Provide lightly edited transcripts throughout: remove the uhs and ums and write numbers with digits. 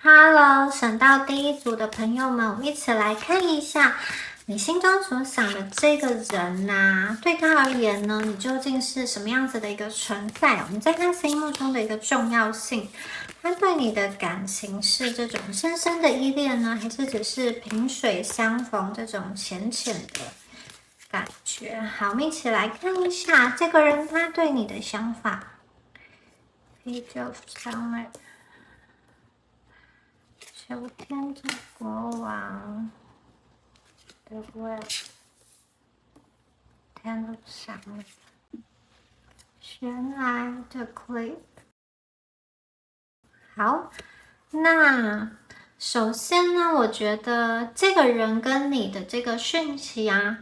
Hello，选到第一组的朋友们，我们一起来看一下你心中所想的这个人呐、对他而言呢，你究竟是什么样子的一个存在？你在他心目中的一个重要性，他对你的感情是这种深深的依恋呢，还是只是萍水相逢这种浅浅的感觉？好，我们一起来看一下这个人他对你的想法。Page of Summer。秋天的国王的 Web，Ten of Summer， 原来的 Clip。好，那首先呢，我觉得这个人跟你的这个讯息啊，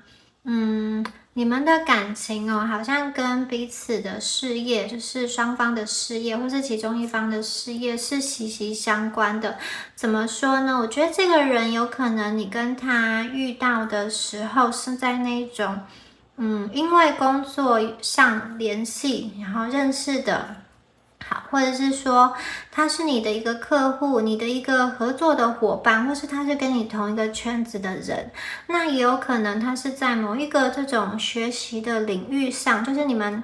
你们的感情哦，好像跟彼此的事业，就是双方的事业，或是其中一方的事业是息息相关的。怎么说呢？我觉得这个人有可能你跟他遇到的时候是在那种，因为工作上联系，然后认识的。好，或者是说他是你的一个客户，你的一个合作的伙伴，或是他是跟你同一个圈子的人，那也有可能他是在某一个这种学习的领域上，就是你们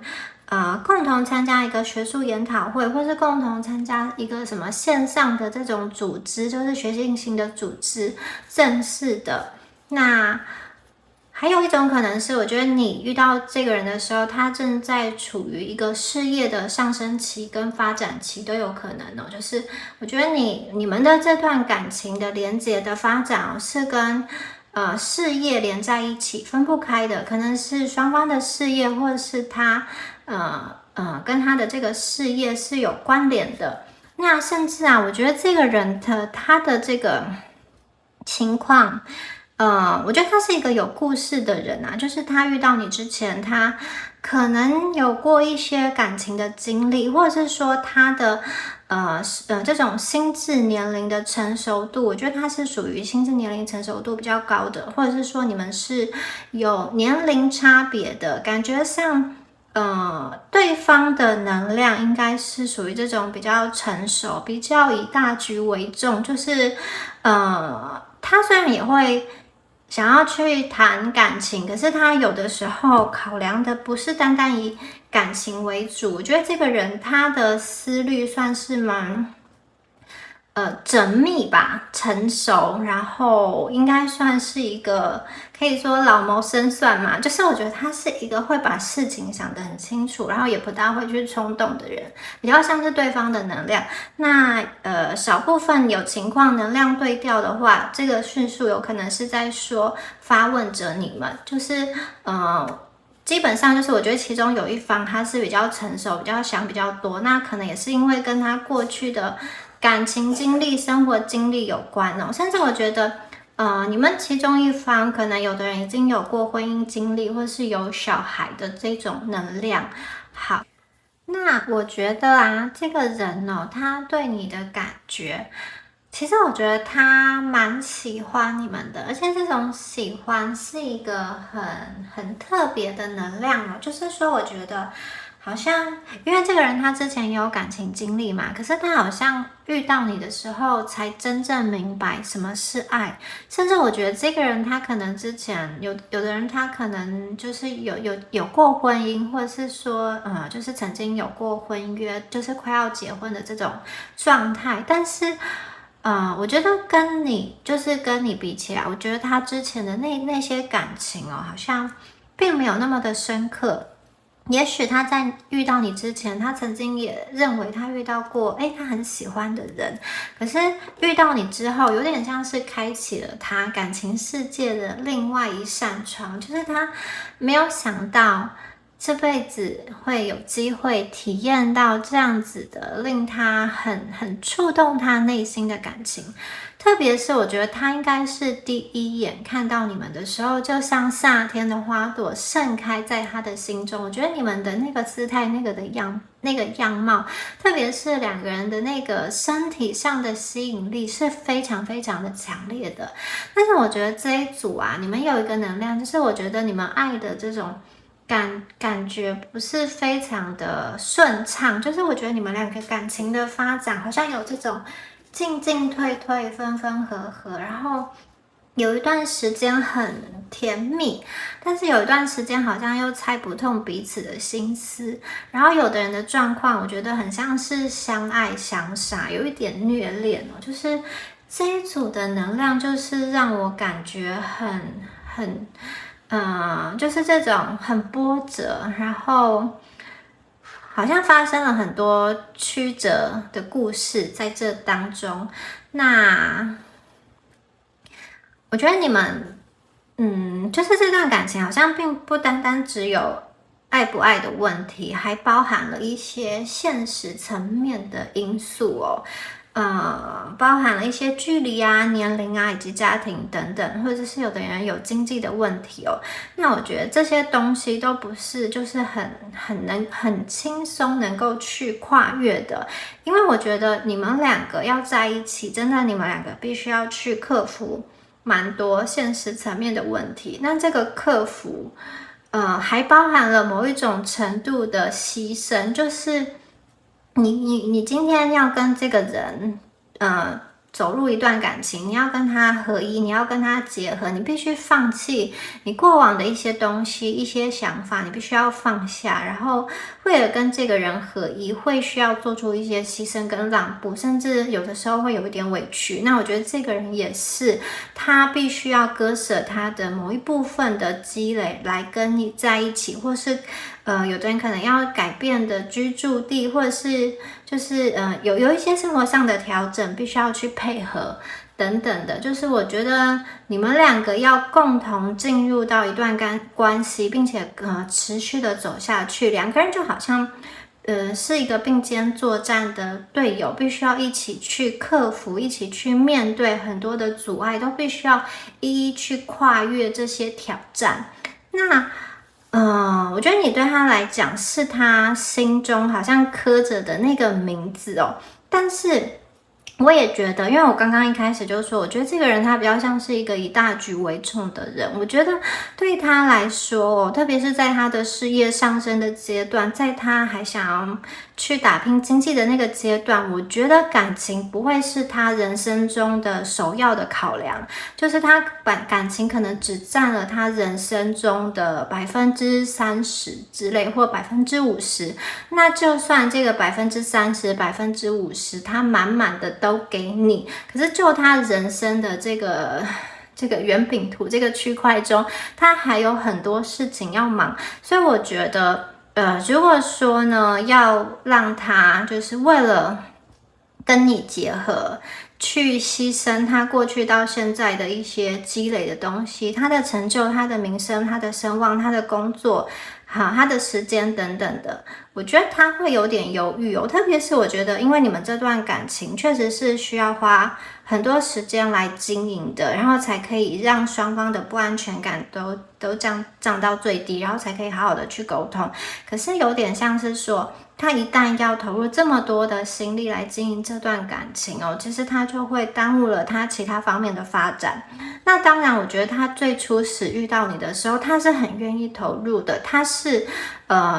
共同参加一个学术研讨会，或是共同参加一个什么线上的这种组织，就是学习型的组织，正式的。那还有一种可能是，我觉得你遇到这个人的时候，他正在处于一个事业的上升期跟发展期都有可能哦。就是我觉得你们的这段感情的连接的发展哦，是跟事业连在一起，分不开的。可能是双方的事业，或者是他跟他的这个事业是有关联的。那甚至啊，我觉得这个人他的这个情况。我觉得他是一个有故事的人啊，就是他遇到你之前，他可能有过一些感情的经历，或者是说他的这种心智年龄的成熟度，我觉得他是属于心智年龄成熟度比较高的，或者是说你们是有年龄差别的，感觉上。对方的能量应该是属于这种比较成熟、比较以大局为重，就是他虽然也会想要去谈感情，可是他有的时候考量的不是单单以感情为主。我觉得这个人他的思虑算是蛮缜密吧，成熟，然后应该算是一个可以说老谋深算嘛。就是我觉得他是一个会把事情想得很清楚，然后也不大会去冲动的人，比较像是对方的能量。那少部分有情况能量对调的话，这个叙述有可能是在说发问者你们，就是基本上就是我觉得其中有一方他是比较成熟，比较想比较多，那可能也是因为跟他过去的感情经历、生活经历有关哦。甚至我觉得，你们其中一方可能有的人已经有过婚姻经历，或是有小孩的这种能量。好，那我觉得啊，这个人哦，他对你的感觉。其实我觉得他蛮喜欢你们的，而且这种喜欢是一个很特别的能量哦。就是说，我觉得好像因为这个人他之前也有感情经历嘛，可是他好像遇到你的时候才真正明白什么是爱。甚至我觉得这个人他可能之前有的人他可能就是有过婚姻，或者是说就是曾经有过婚约，就是快要结婚的这种状态，但是。我觉得跟你比起来，我觉得他之前的那些感情哦，好像并没有那么的深刻。也许他在遇到你之前，他曾经也认为他遇到过，他很喜欢的人，可是遇到你之后，有点像是开启了他感情世界的另外一扇窗，就是他没有想到。这辈子会有机会体验到这样子的，令他很触动他内心的感情。特别是我觉得他应该是第一眼看到你们的时候，就像夏天的花朵盛开在他的心中。我觉得你们的那个姿态、那个样貌，特别是两个人的那个身体上的吸引力是非常非常的强烈的。但是我觉得这一组啊，你们有一个能量，就是我觉得你们爱的这种。感觉不是非常的顺畅，就是我觉得你们两个感情的发展好像有这种进进退退，分分合合，然后有一段时间很甜蜜，但是有一段时间好像又猜不透彼此的心思。然后有的人的状况，我觉得很像是相爱相杀，有一点虐恋哦。就是这一组的能量，就是让我感觉就是这种很波折，然后好像发生了很多曲折的故事在这当中。那我觉得你们，就是这段感情好像并不单单只有爱不爱的问题，还包含了一些现实层面的因素哦。包含了一些距离啊、年龄啊，以及家庭等等，或者是有的人有经济的问题哦。那我觉得这些东西都不是就是很轻松能够去跨越的，因为我觉得你们两个要在一起，真的你们两个必须要去克服蛮多现实层面的问题。那这个克服，还包含了某一种程度的牺牲，就是你今天要跟这个人，走入一段感情，你要跟他合一，你要跟他结合，你必须放弃你过往的一些东西、一些想法，你必须要放下，然后为了跟这个人合一，会需要做出一些牺牲跟让步，甚至有的时候会有一点委屈。那我觉得这个人也是，他必须要割舍他的某一部分的积累来跟你在一起，或是有的人可能要改变的居住地，或者是就是有一些生活上的调整，必须要去配合等等的。就是我觉得你们两个要共同进入到一段关系，并且持续的走下去，两个人就好像是一个并肩作战的队友，必须要一起去克服，一起去面对很多的阻碍，都必须要一一去跨越这些挑战。那我觉得你对他来讲是他心中好像刻着的那个名字哦，但是我也觉得，因为我刚刚一开始就说，我觉得这个人他比较像是一个以大局为重的人。我觉得对他来说，特别是在他的事业上升的阶段，在他还想要去打拼经济的那个阶段，我觉得感情不会是他人生中的首要的考量，就是他感情可能只占了他人生中的30%之类，或50%。那就算这个30%、50%，他满满的都给你，可是就他人生的这个圆饼图这个区块中，他还有很多事情要忙，所以我觉得，如果说呢，要让他就是为了跟你结合，去牺牲他过去到现在的一些积累的东西，他的成就、他的名声、他的声望、他的工作，好，他的时间等等的，我觉得他会有点犹豫哦。特别是我觉得，因为你们这段感情确实是需要花很多时间来经营的，然后才可以让双方的不安全感都降到最低，然后才可以好好的去沟通。可是有点像是说，他一旦要投入这么多的心力来经营这段感情哦，其实他就会耽误了他其他方面的发展。那当然，我觉得他最初始遇到你的时候，他是很愿意投入的，他是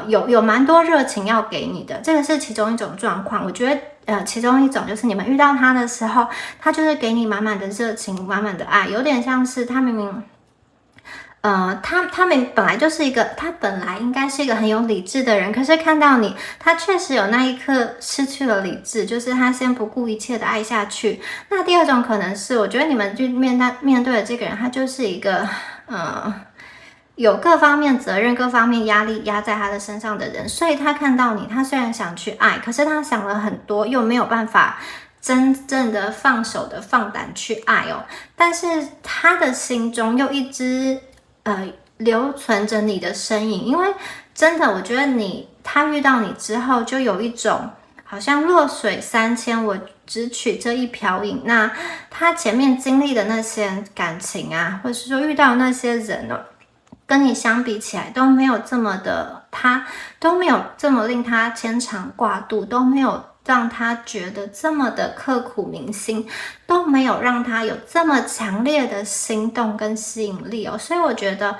有蛮多热情要给你的，这个是其中一种状况。我觉得其中一种就是你们遇到他的时候，他就是给你满满的热情、满满的爱，有点像是他明明。他们本来就是他本来应该是一个很有理智的人，可是看到你，他确实有那一刻失去了理智，就是他先不顾一切的爱下去。那第二种可能是，我觉得你们去面对的这个人，他就是一个有各方面责任、各方面压力压在他的身上的人，所以他看到你，他虽然想去爱，可是他想了很多，又没有办法真正的放手的放胆去爱哦。但是他的心中又一直留存着你的身影，因为真的，我觉得他遇到你之后，就有一种好像弱水三千，我只取这一瓢饮。那他前面经历的那些感情啊，或者是说遇到那些人哦，跟你相比起来都没有这么的，他都没有这么令他牵肠挂肚，都没有让他觉得这么的刻骨铭心，都没有让他有这么强烈的心动跟吸引力哦。所以我觉得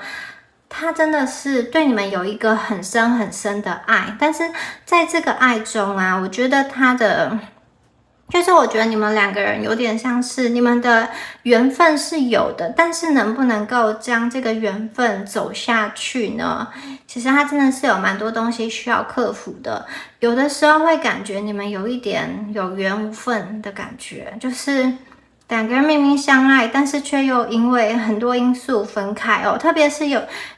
他真的是对你们有一个很深很深的爱，但是在这个爱中啊，我觉得他的就是我觉得你们两个人有点像是你们的缘分是有的，但是能不能够将这个缘分走下去呢？其实它真的是有蛮多东西需要克服的。有的时候会感觉你们有一点有缘无分的感觉，就是两个人明明相爱，但是却又因为很多因素分开哦。特别是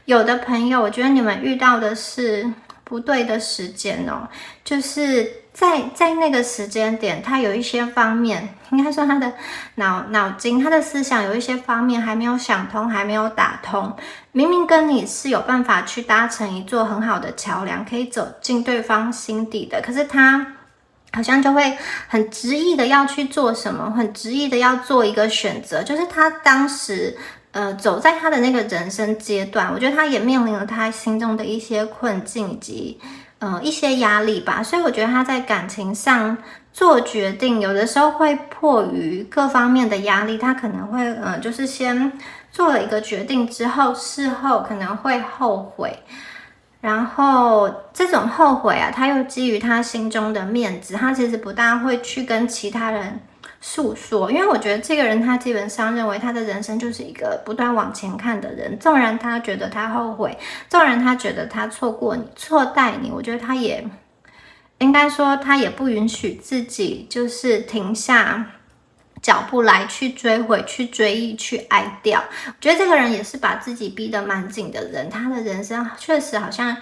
有的朋友，我觉得你们遇到的是不对的时间哦，就是在那个时间点，他有一些方面，应该说他的脑筋，他的思想有一些方面还没有想通，还没有打通。明明跟你是有办法去搭成一座很好的桥梁，可以走进对方心底的，可是他好像就会很执意的要去做什么，很执意的要做一个选择，就是他当时走在他的那个人生阶段，我觉得他也面临了他心中的一些困境以及一些压力吧，所以我觉得他在感情上做决定，有的时候会迫于各方面的压力，他可能会就是先做了一个决定之后，事后可能会后悔。然后这种后悔啊，他又基于他心中的面子，他其实不大会去跟其他人诉说，因为我觉得这个人他基本上认为他的人生就是一个不断往前看的人，纵然他觉得他后悔，纵然他觉得他错过你、错待你，我觉得他也应该说他也不允许自己就是停下脚步来去追回、去追忆、去爱掉。我觉得这个人也是把自己逼得蛮紧的人，他的人生确实好像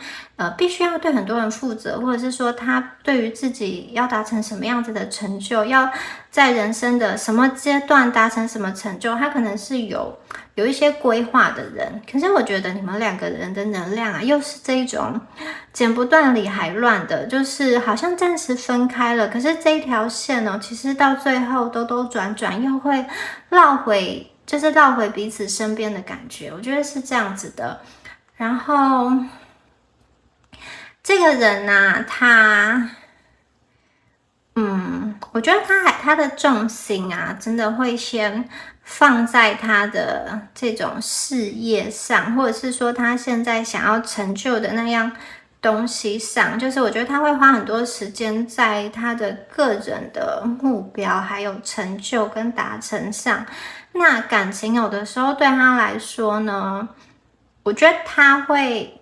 必须要对很多人负责，或者是说他对于自己要达成什么样子的成就，要在人生的什么阶段达成什么成就，他可能是有一些规划的人。可是我觉得你们两个人的能量啊，又是这一种剪不断理还乱的，就是好像暂时分开了，可是这一条线哦，其实到最后兜兜转转又会绕回，就是绕回彼此身边的感觉，我觉得是这样子的。然后这个人啊，我觉得他的重心啊，真的会先放在他的这种事业上，或者是说他现在想要成就的那样东西上，就是我觉得他会花很多时间在他的个人的目标还有成就跟达成上。那感情有的时候对他来说呢，我觉得他会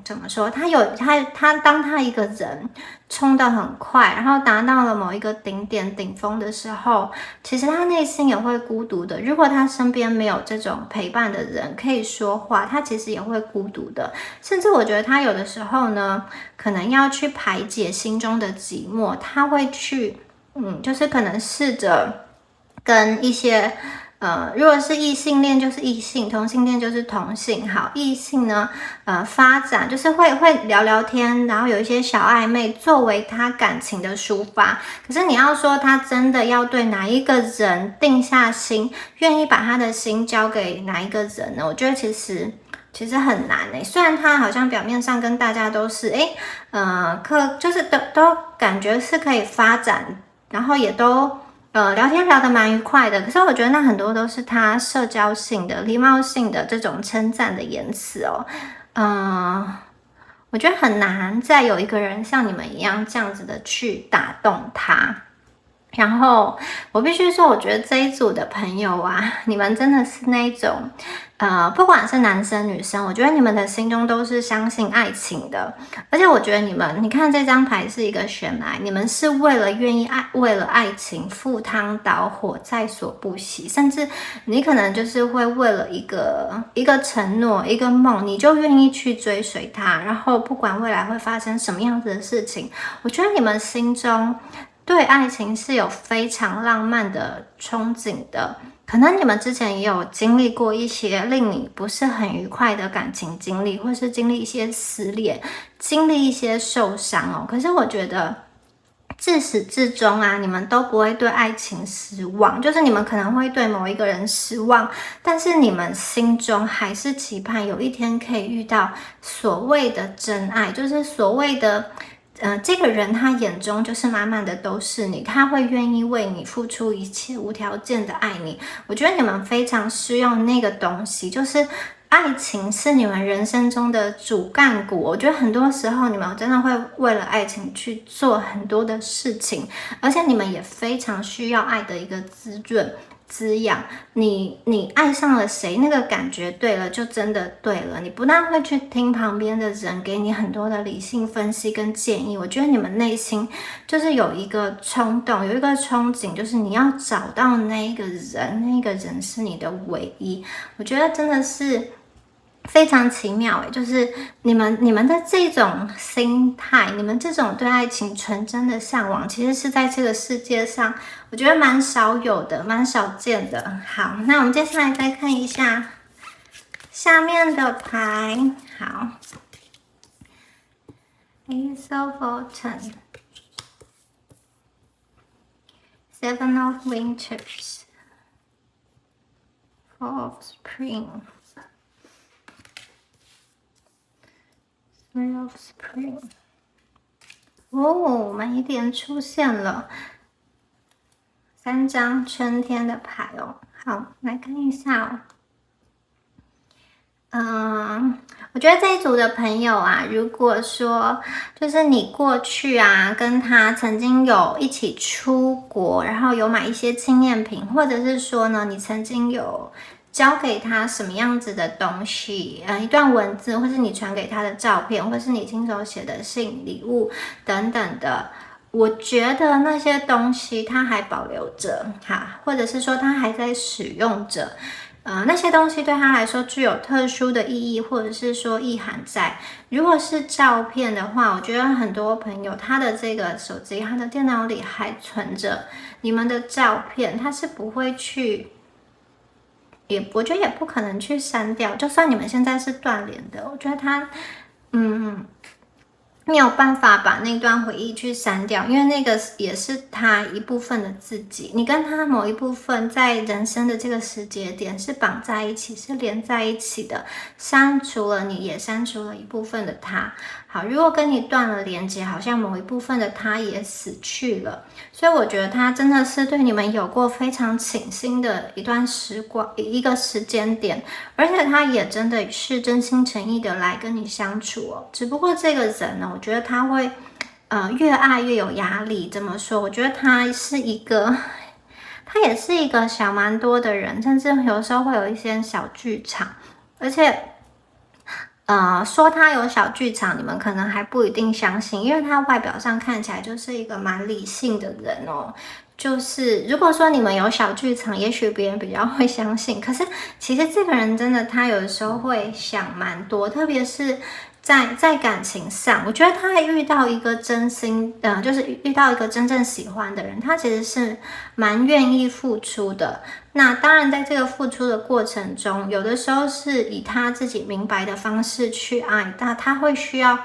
怎么说？当他一个人冲得很快，然后达到了某一个顶峰的时候，其实他内心也会孤独的。如果他身边没有这种陪伴的人可以说话，他其实也会孤独的。甚至我觉得他有的时候呢，可能要去排解心中的寂寞，他会去就是可能试着跟一些如果是异性恋就是异性，同性恋就是同性。好，异性呢，发展就是会聊聊天，然后有一些小暧昧，作为他感情的抒发。可是你要说他真的要对哪一个人定下心，愿意把他的心交给哪一个人呢？我觉得其实很难诶。虽然他好像表面上跟大家都是就是都感觉是可以发展，然后也都聊天聊得蛮愉快的，可是我觉得那很多都是他社交性的、礼貌性的这种称赞的言辞哦。我觉得很难再有一个人像你们一样这样子的去打动他。然后我必须说，我觉得这一组的朋友啊，你们真的是那一种，不管是男生女生，我觉得你们的心中都是相信爱情的。而且我觉得你看这张牌是一个悬崖，你们是为了愿意爱，为了爱情赴汤蹈火，在所不惜。甚至你可能就是会为了一个承诺，一个梦，你就愿意去追随他。然后不管未来会发生什么样子的事情，我觉得你们心中对爱情是有非常浪漫的憧憬的。可能你们之前也有经历过一些令你不是很愉快的感情经历，或是经历一些撕裂，经历一些受伤哦。可是我觉得自始至终啊，你们都不会对爱情失望，就是你们可能会对某一个人失望，但是你们心中还是期盼有一天可以遇到所谓的真爱，就是所谓的这个人他眼中就是满满的都是你，他会愿意为你付出一切，无条件的爱你。我觉得你们非常需要那个东西，就是爱情是你们人生中的主干股。我觉得很多时候你们真的会为了爱情去做很多的事情，而且你们也非常需要爱的一个滋润滋养。你爱上了谁，那个感觉对了就真的对了。你不但会去听旁边的人给你很多的理性分析跟建议，我觉得你们内心就是有一个冲动，有一个憧憬，就是你要找到那一个人，那个人是你的唯一。我觉得真的是非常奇妙诶，就是你们的这种心态，你们这种对爱情纯真的向往，其实是在这个世界上，我觉得蛮少有的，蛮少见的。好，那我们接下来再看一下下面的牌。好 ，Ace of Autumn, Seven of Winters, Four of Spring.Three of Spring， 哦，每一点出现了3张春天的牌哦。好，来看一下哦。我觉得这一组的朋友啊，如果说就是你过去啊跟他曾经有一起出国，然后有买一些纪念品，或者是说呢，你曾经有交给他什么样子的东西，一段文字，或是你传给他的照片，或是你亲手写的信、礼物等等的，我觉得那些东西他还保留着，哈，或者是说他还在使用着。那些东西对他来说具有特殊的意义，或者是说意涵在。如果是照片的话，我觉得很多朋友他的这个手机、他的电脑里还存着你们的照片，他是不会去，我觉得也不可能去删掉。就算你们现在是断联的，我觉得他，没有办法把那段回忆去删掉，因为那个也是他一部分的自己，你跟他某一部分在人生的这个时节点是绑在一起，是连在一起的。删除了你，也删除了一部分的他。好，如果跟你断了连接，好像某一部分的他也死去了。所以我觉得他真的是对你们有过非常倾心的一段时光，一个时间点，而且他也真的是真心诚意的来跟你相处哦。只不过这个人呢，我觉得他会越爱越有压力。怎么说？我觉得他也是一个想蛮多的人，甚至有时候会有一些小剧场，而且说他有小剧场，你们可能还不一定相信，因为他外表上看起来就是一个蛮理性的人哦。就是如果说你们有小剧场，也许别人比较会相信。可是其实这个人真的，他有的时候会想蛮多，特别是在感情上，我觉得他遇到一个真心就是遇到一个真正喜欢的人，他其实是蛮愿意付出的。那当然在这个付出的过程中，有的时候是以他自己明白的方式去爱，但他会需要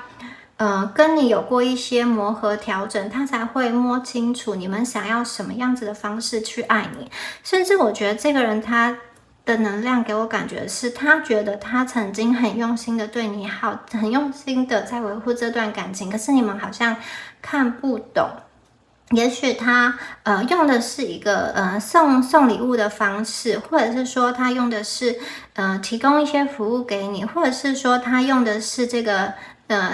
跟你有过一些磨合调整，他才会摸清楚你们想要什么样子的方式去爱你。甚至我觉得这个人他的能量给我感觉是，他觉得他曾经很用心的对你好，很用心的在维护这段感情，可是你们好像看不懂。也许他用的是一个送礼物的方式，或者是说他用的是提供一些服务给你，或者是说他用的是这个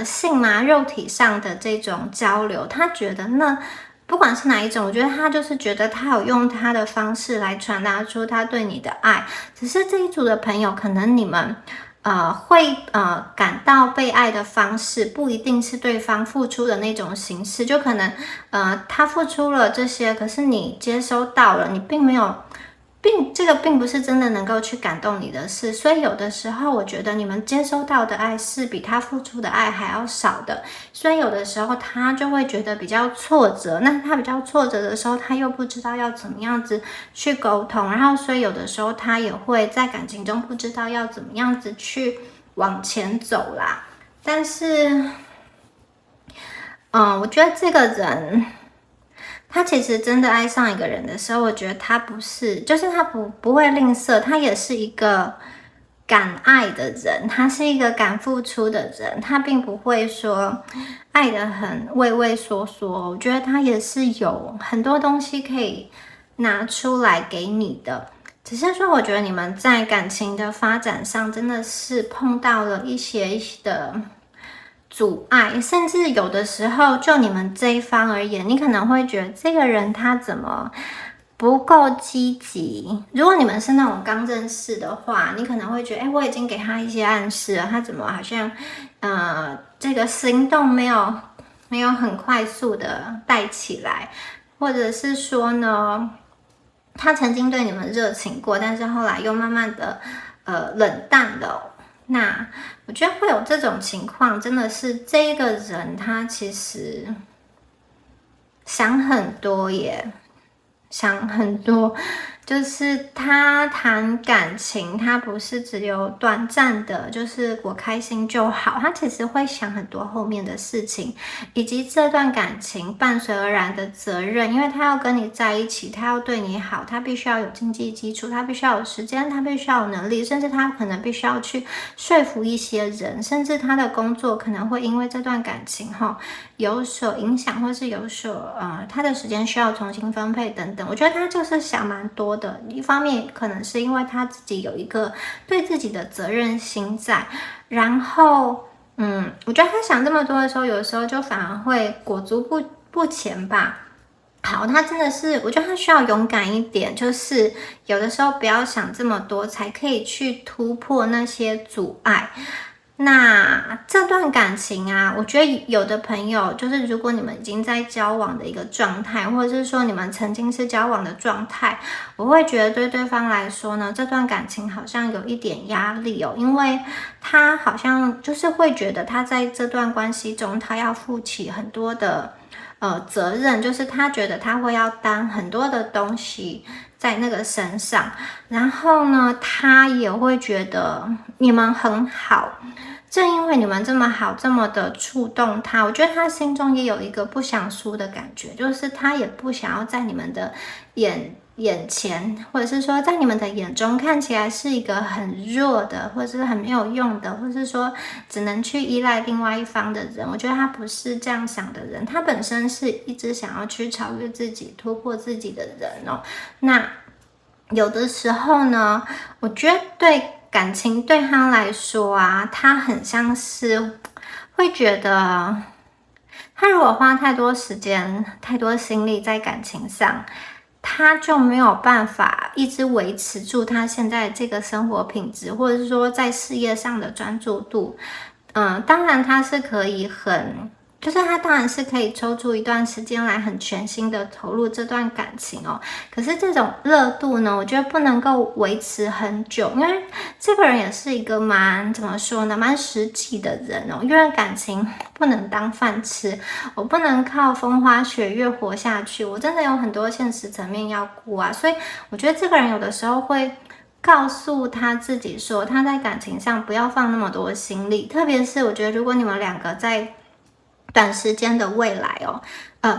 性嘛肉体上的这种交流。他觉得那不管是哪一种，我觉得他就是觉得他有用他的方式来传达出他对你的爱。只是这一组的朋友，可能你们会感到被爱的方式不一定是对方付出的那种形式，就可能他付出了这些，可是你接收到了，你并没有这个并不是真的能够去感动你的事。所以有的时候我觉得你们接收到的爱是比他付出的爱还要少的，所以有的时候他就会觉得比较挫折。那他比较挫折的时候，他又不知道要怎么样子去沟通，然后所以有的时候他也会在感情中不知道要怎么样子去往前走啦。但是我觉得这个人他其实真的爱上一个人的时候，我觉得他不是，就是他不会吝啬，他也是一个敢爱的人，他是一个敢付出的人，他并不会说爱得很畏畏缩缩。我觉得他也是有很多东西可以拿出来给你的，只是说我觉得你们在感情的发展上真的是碰到了一些的阻碍，甚至有的时候就你们这一方而言，你可能会觉得这个人他怎么不够积极。如果你们是那种刚认识的话，你可能会觉得我已经给他一些暗示了，他怎么好像这个行动没有很快速的带起来，或者是说呢，他曾经对你们热情过，但是后来又慢慢的冷淡了。那我觉得会有这种情况，真的是这个人他其实想很多耶，想很多，就是他谈感情，他不是只有短暂的，就是我开心就好，他其实会想很多后面的事情，以及这段感情伴随而来的责任，因为他要跟你在一起，他要对你好，他必须要有经济基础，他必须要有时间，他必须要有能力，甚至他可能必须要去说服一些人，甚至他的工作可能会因为这段感情有所影响，或是有所他的时间需要重新分配等等。我觉得他就是想蛮多的，一方面可能是因为他自己有一个对自己的责任心在，然后我觉得他想这么多的时候，有的时候就反而会裹足不前吧。好，他真的是，我觉得他需要勇敢一点，就是有的时候不要想这么多，才可以去突破那些阻碍。那这段感情啊，我觉得有的朋友就是如果你们已经在交往的一个状态，或者是说你们曾经是交往的状态，我会觉得对对方来说呢，这段感情好像有一点压力哦，因为他好像就是会觉得他在这段关系中，他要负起很多的责任，就是他觉得他会要担很多的东西在那个身上，然后呢，他也会觉得你们很好。正因为你们这么好，这么的触动他，我觉得他心中也有一个不想输的感觉，就是他也不想要在你们的眼前，或者是说在你们的眼中看起来是一个很弱的，或者是很没有用的，或者是说只能去依赖另外一方的人。我觉得他不是这样想的人，他本身是一直想要去超越自己、突破自己的人哦。那有的时候呢，我觉得对感情对他来说啊，他很像是会觉得，他如果花太多时间、太多心力在感情上，他就没有办法一直维持住他现在这个生活品质，或者是说在事业上的专注度。当然他是可以就是他当然是可以抽出一段时间来很全心的投入这段感情哦。可是这种热度呢，我觉得不能够维持很久，因为这个人也是一个怎么说呢，蛮实际的人哦。因为感情不能当饭吃，我不能靠风花雪月活下去，我真的有很多现实层面要顾啊。所以我觉得这个人有的时候会告诉他自己说，他在感情上不要放那么多心力，特别是我觉得如果你们两个在短时间的未来哦，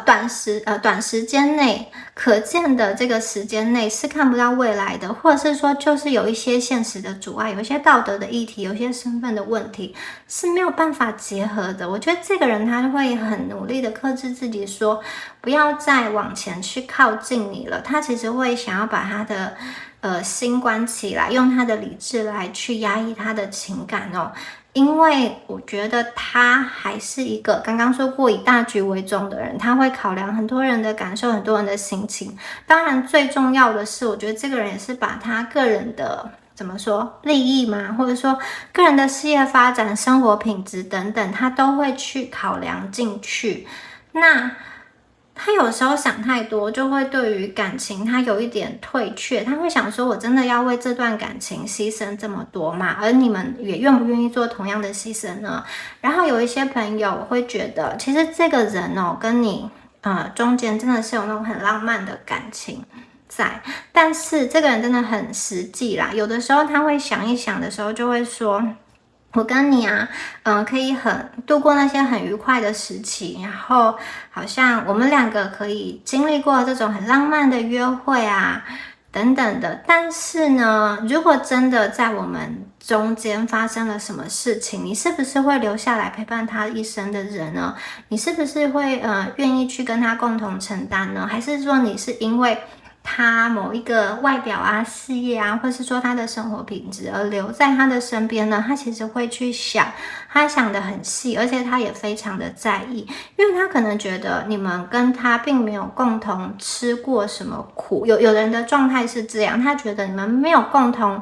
短时间内可见的这个时间内是看不到未来的，或者是说就是有一些现实的阻碍，有一些道德的议题，有一些身份的问题是没有办法结合的。我觉得这个人他会很努力的克制自己说不要再往前去靠近你了，他其实会想要把他的心关起来，用他的理智来去压抑他的情感哦。因为我觉得他还是一个刚刚说过以大局为重的人，他会考量很多人的感受，很多人的心情。当然最重要的是，我觉得这个人也是把他个人的怎么说利益嘛，或者说个人的事业发展、生活品质等等，他都会去考量进去。那他有时候想太多，就会对于感情他有一点退却，他会想说我真的要为这段感情牺牲这么多吗？而你们也愿不愿意做同样的牺牲呢？然后有一些朋友会觉得其实这个人哦跟你中间真的是有那种很浪漫的感情在，但是这个人真的很实际啦，有的时候他会想一想的时候就会说我跟你可以度过那些很愉快的时期，然后好像我们两个可以经历过这种很浪漫的约会啊，等等的。但是呢，如果真的在我们中间发生了什么事情，你是不是会留下来陪伴他一生的人呢？你是不是会愿意去跟他共同承担呢？还是说你是因为他某一个外表啊、事业啊，或是说他的生活品质而留在他的身边呢，他其实会去想，他想得很细，而且他也非常的在意，因为他可能觉得你们跟他并没有共同吃过什么苦，有人的状态是这样，他觉得你们没有共同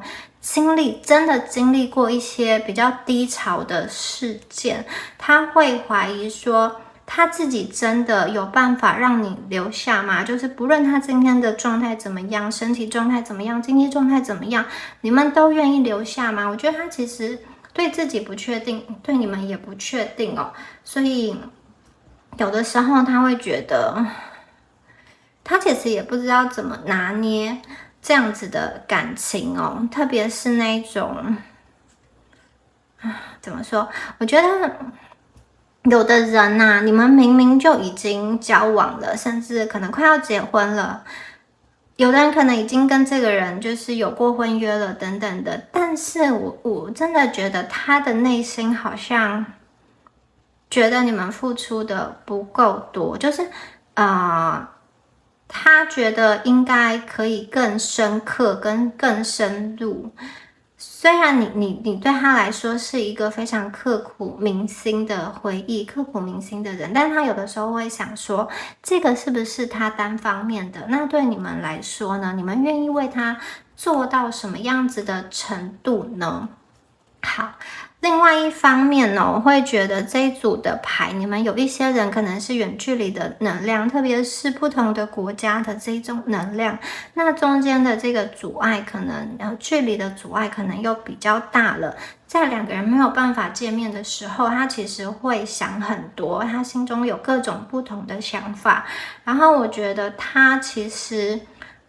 真的经历过一些比较低潮的事件，他会怀疑说，他自己真的有办法让你留下吗？就是不论他今天的状态怎么样，身体状态怎么样，经济状态怎么样，你们都愿意留下吗？我觉得他其实对自己不确定，对你们也不确定哦。所以有的时候他会觉得，他其实也不知道怎么拿捏这样子的感情哦，特别是那种，怎么说？我觉得有的人呐，你们明明就已经交往了，甚至可能快要结婚了，有的人可能已经跟这个人就是有过婚约了等等的，但是我真的觉得他的内心好像觉得你们付出的不够多，就是他觉得应该可以更深刻跟更深入。虽然你对他来说是一个非常刻骨铭心的回忆，刻骨铭心的人，但他有的时候会想说，这个是不是他单方面的？那对你们来说呢？你们愿意为他做到什么样子的程度呢？好，另外一方面呢，我会觉得这一组的牌，你们有一些人可能是远距离的能量，特别是不同的国家的这种能量，那中间的这个阻碍可能，距离的阻碍可能又比较大了。在两个人没有办法见面的时候，他其实会想很多，他心中有各种不同的想法，然后我觉得他其实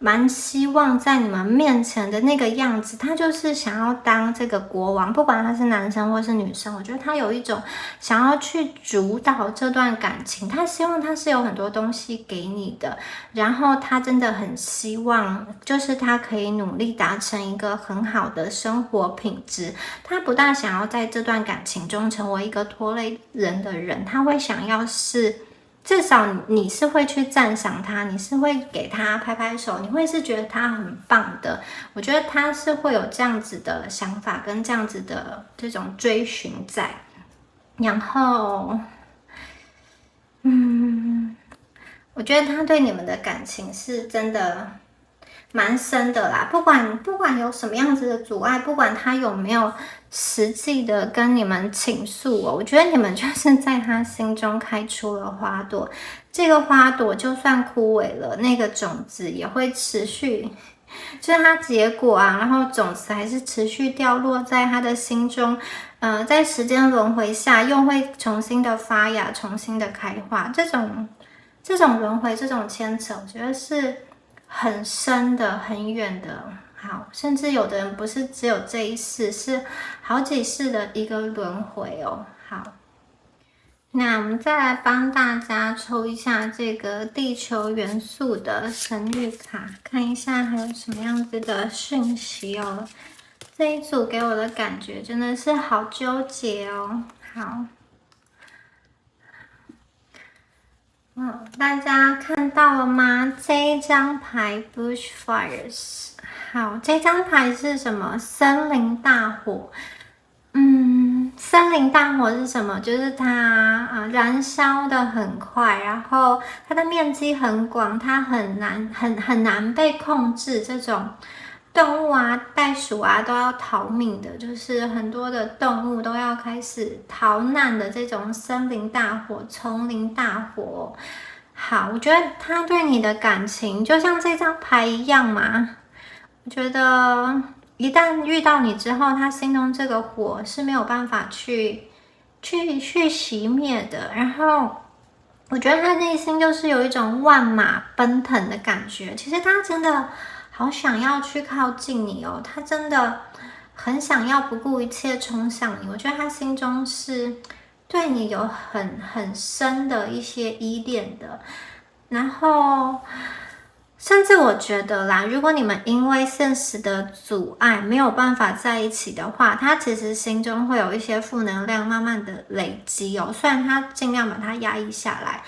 蛮希望在你们面前的那个样子，他就是想要当这个国王，不管他是男生或是女生，我觉得他有一种想要去主导这段感情，他希望他是有很多东西给你的，然后他真的很希望，就是他可以努力达成一个很好的生活品质，他不大想要在这段感情中成为一个拖累人的人，他会想要是至少你是会去赞赏他，你是会给他拍拍手，你会是觉得他很棒的。我觉得他是会有这样子的想法跟这样子的这种追寻在。然后，我觉得他对你们的感情是真的蛮深的啦，不管有什么样子的阻碍，不管他有没有实际的跟你们倾诉哦，我觉得你们就是在他心中开出了花朵，这个花朵就算枯萎了，那个种子也会持续，就是它结果啊，然后种子还是持续掉落在他的心中，在时间轮回下又会重新的发芽，重新的开花，这种轮回，这种牵扯，我觉得是很深的、很远的。好，甚至有的人不是只有这一世，是好几世的一个轮回哦。好，那我们再来帮大家抽一下这个地球元素的神谕卡，看一下还有什么样子的讯息哦。这一组给我的感觉真的是好纠结哦。好。大家看到了吗？这一张牌 Bushfires， 好，这张牌是什么？森林大火。森林大火是什么？就是它燃烧的很快，然后它的面积很广，它很难被控制。这种动物啊，袋鼠啊都要逃命的，就是很多的动物都要开始逃难的这种森林大火、丛林大火。好，我觉得他对你的感情就像这张牌一样嘛。我觉得一旦遇到你之后，他心中这个火是没有办法去熄灭的。然后我觉得他内心就是有一种万马奔腾的感觉。其实他真的好想要去靠近你哦，他真的很想要不顾一切冲向你。我觉得他心中是对你有很深的一些依恋的，然后甚至我觉得啦，如果你们因为现实的阻碍没有办法在一起的话，他其实心中会有一些负能量慢慢的累积哦。虽然他尽量把它压抑下来，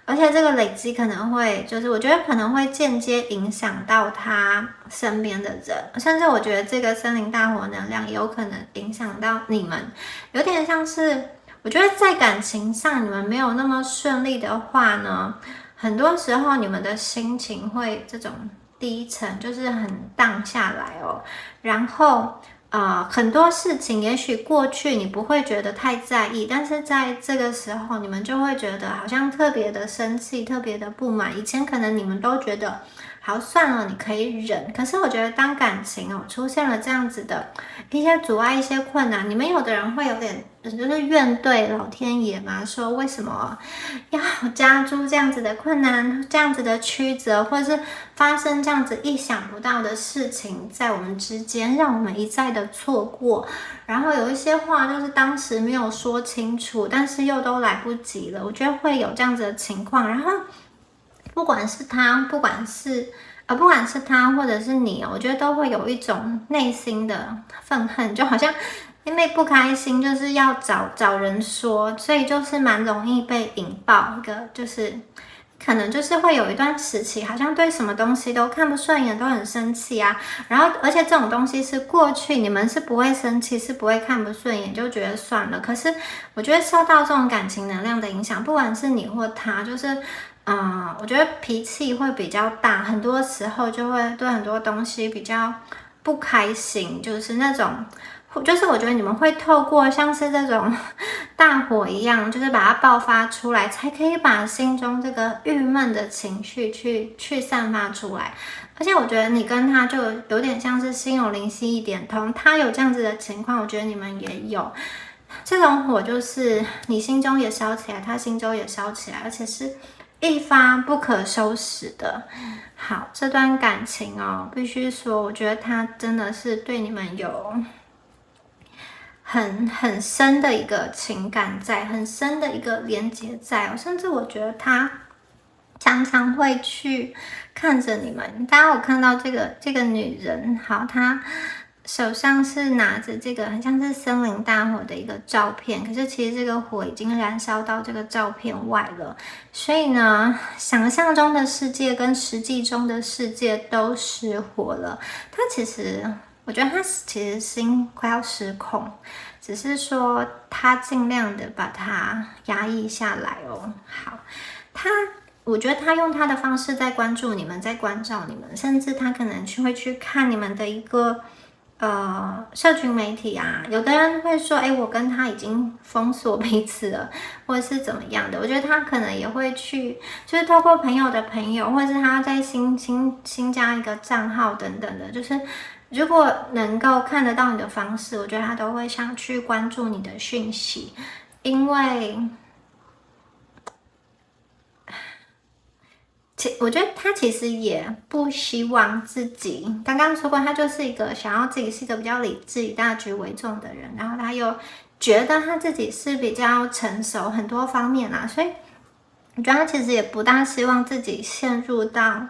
而且这个累积可能会，就是我觉得可能会间接影响到他身边的人，甚至我觉得这个森林大火能量也有可能影响到你们，有点像是，我觉得在感情上你们没有那么顺利的话呢，很多时候你们的心情会这种低沉，就是很荡下来哦，然后。很多事情也许过去你不会觉得太在意，但是在这个时候，你们就会觉得好像特别的生气，特别的不满。以前可能你们都觉得好算了，你可以忍。可是我觉得当感情出现了这样子的一些阻碍、一些困难，你们有的人会有点就是怨对老天爷嘛，说为什么要加诸这样子的困难、这样子的曲折，或者是发生这样子意想不到的事情在我们之间，让我们一再的错过。然后有一些话就是当时没有说清楚，但是又都来不及了。我觉得会有这样子的情况。然后不管是他，不管是他或者是你，我觉得都会有一种内心的愤恨，就好像因为不开心，就是要找人说，所以就是蛮容易被引爆一个，就是可能就是会有一段时期，好像对什么东西都看不顺眼，都很生气啊。然后，而且这种东西是过去你们是不会生气，是不会看不顺眼，就觉得算了。可是我觉得受到这种感情能量的影响，不管是你或他，就是我觉得脾气会比较大，很多时候就会对很多东西比较不开心，就是那种。就是我觉得你们会透过像是这种大火一样，就是把它爆发出来，才可以把心中这个郁闷的情绪去散发出来。而且我觉得你跟他就有点像是心有灵犀一点通，他有这样子的情况，我觉得你们也有这种火，就是你心中也烧起来，他心中也烧起来，而且是一发不可收拾的。好，这段感情必须说，我觉得他真的是对你们有很深的一个情感在，很深的一个连接在甚至我觉得他常常会去看着你们。大家有看到这个女人，好，她手上是拿着这个很像是森林大火的一个照片，可是其实这个火已经燃烧到这个照片外了，所以呢，想象中的世界跟实际中的世界都失火了。她其实。我觉得他其实心快要失控，只是说他尽量的把它压抑下来哦。好，我觉得他用他的方式在关注你们，在关照你们，甚至他可能会去看你们的一个社群媒体啊。有的人会说，我跟他已经封锁彼此了，或者是怎么样的。我觉得他可能也会去，就是透过朋友的朋友，或者是他在新加一个账号等等的，就是如果能够看得到你的方式，我觉得他都会想去关注你的讯息，因为我觉得他其实也不希望自己，刚刚说过，他就是一个想要自己是一个比较理智、以大局为重的人，然后他又觉得他自己是比较成熟很多方面啊，所以我觉得他其实也不大希望自己陷入到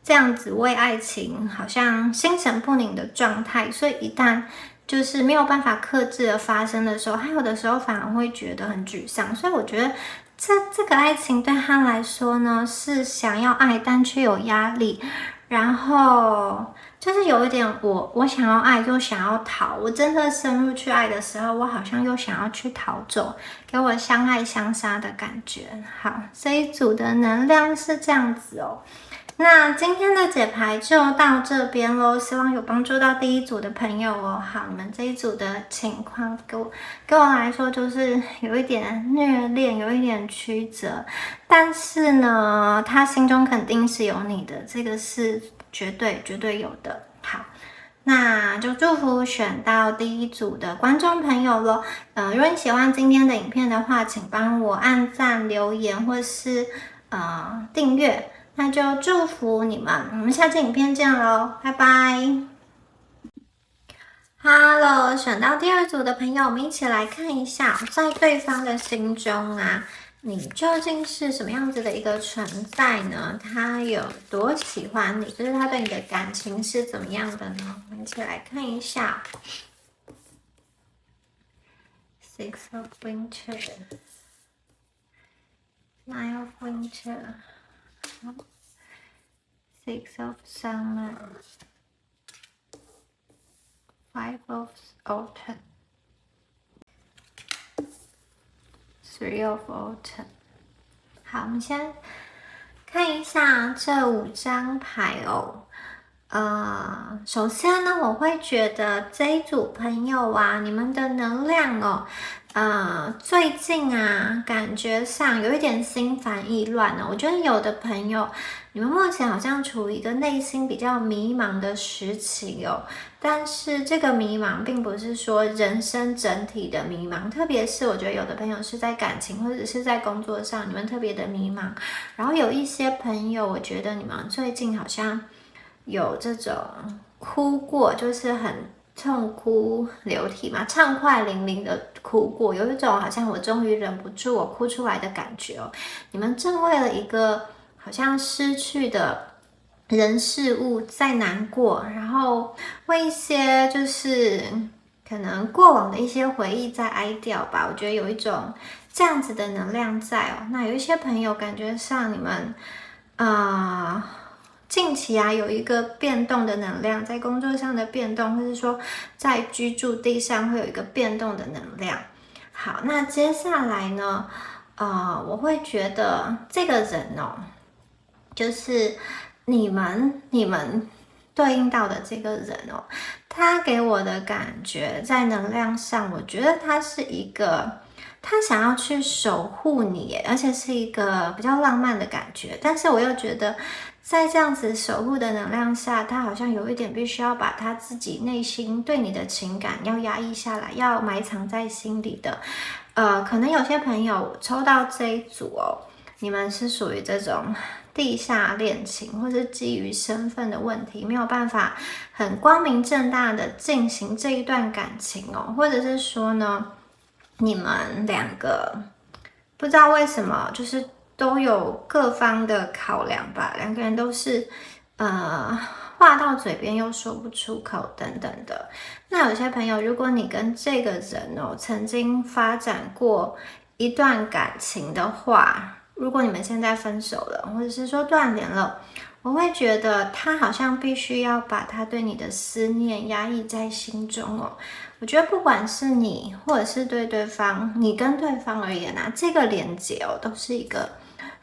这样子为爱情好像心神不宁的状态，所以一旦就是没有办法克制的发生的时候，他有的时候反而会觉得很沮丧。所以我觉得这个爱情对他来说呢，是想要爱但却有压力，然后就是有一点我想要爱又想要逃，我真的深入去爱的时候，我好像又想要去逃走，给我相爱相杀的感觉。好，这一组的能量是这样子哦。那今天的解牌就到这边咯，希望有帮助到第一组的朋友哦。好，你们这一组的情况给我来说就是有一点虐恋，有一点曲折，但是呢，他心中肯定是有你的，这个是绝对有的。好，那就祝福选到第一组的观众朋友咯。如果你喜欢今天的影片的话，请帮我按赞、留言或是订阅。那就祝福你们，我们下期影片见咯，拜拜。Hello，选到第二组的朋友，我们一起来看一下，在对方的心中啊，你究竟是什么样子的一个存在呢？他有多喜欢你？就是他对你的感情是怎么样的呢？我们一起来看一下 Six of Winter。Nine of Winter, Six of Summer, Five of Autumn, Three of Autumn。好，我们先看一下这5张牌哦。首先呢，我会觉得这一组朋友啊，你们的能量哦，最近啊，感觉上有一点心烦意乱呢。我觉得有的朋友，你们目前好像处于一个内心比较迷茫的时期哦。但是这个迷茫并不是说人生整体的迷茫，特别是我觉得有的朋友是在感情或者是在工作上，你们特别的迷茫。然后有一些朋友，我觉得你们最近好像有这种哭过，就是很痛哭流涕嘛，畅快淋漓的哭过，有一种好像我终于忍不住我哭出来的感觉哦。你们正为了一个好像失去的人事物在难过，然后为一些就是可能过往的一些回忆在哀悼吧。我觉得有一种这样子的能量在哦。那有一些朋友感觉上你们近期啊有一个变动的能量，在工作上的变动，或是说在居住地上会有一个变动的能量。好，那接下来呢，我会觉得这个人哦，就是你们对应到的这个人哦，他给我的感觉在能量上，我觉得他是一个他想要去守护你，而且是一个比较浪漫的感觉。但是我又觉得在这样子守护的能量下，他好像有一点必须要把他自己内心对你的情感要压抑下来，要埋藏在心里的。可能有些朋友抽到这一组哦，你们是属于这种地下恋情，或是基于身份的问题，没有办法很光明正大的进行这一段感情哦，或者是说呢，你们两个不知道为什么，就是都有各方的考量吧，两个人都是话到嘴边又说不出口等等的。那有些朋友，如果你跟这个人哦曾经发展过一段感情的话，如果你们现在分手了，或者是说断联了，我会觉得他好像必须要把他对你的思念压抑在心中哦。我觉得不管是你或者是对对方，你跟对方而言啊，这个连结哦，都是一个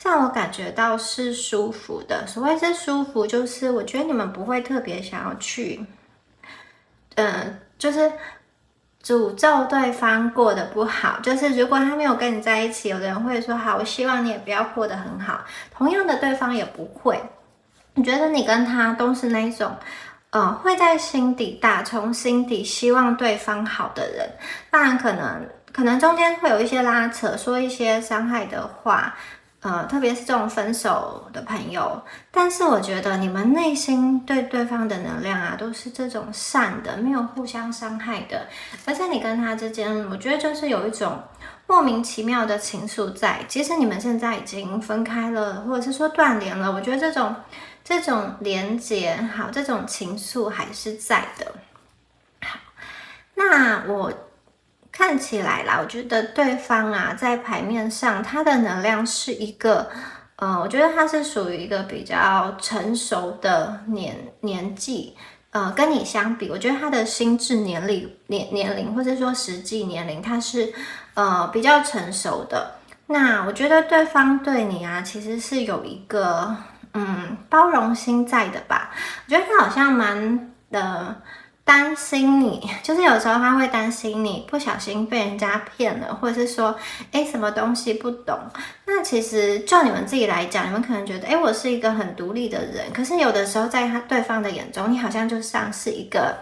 让我感觉到是舒服的。所谓是舒服，就是我觉得你们不会特别想要去，就是诅咒对方过得不好。就是如果他没有跟你在一起，有的人会说好，我希望你也不要过得很好。同样的，对方也不会。我觉得你跟他都是那一种会在心底打从心底希望对方好的人。当然可能中间会有一些拉扯，说一些伤害的话，特别是这种分手的朋友。但是我觉得你们内心对对方的能量啊，都是这种善的，没有互相伤害的。而且你跟他之间，我觉得就是有一种莫名其妙的情愫在。即使你们现在已经分开了，或者是说断联了，我觉得这种连结，好，这种情愫还是在的。好，那我看起来啦，我觉得对方啊，在牌面上，他的能量是一个，我觉得他是属于一个比较成熟的年纪，跟你相比，我觉得他的心智年龄，或者说实际年龄，他是比较成熟的。那我觉得对方对你啊，其实是有一个包容心在的吧。我觉得他好像蛮担心你，就是有时候他会担心你不小心被人家骗了，或者是说什么东西不懂。那其实就你们自己来讲，你们可能觉得我是一个很独立的人，可是有的时候在对方的眼中，你好像就像是一个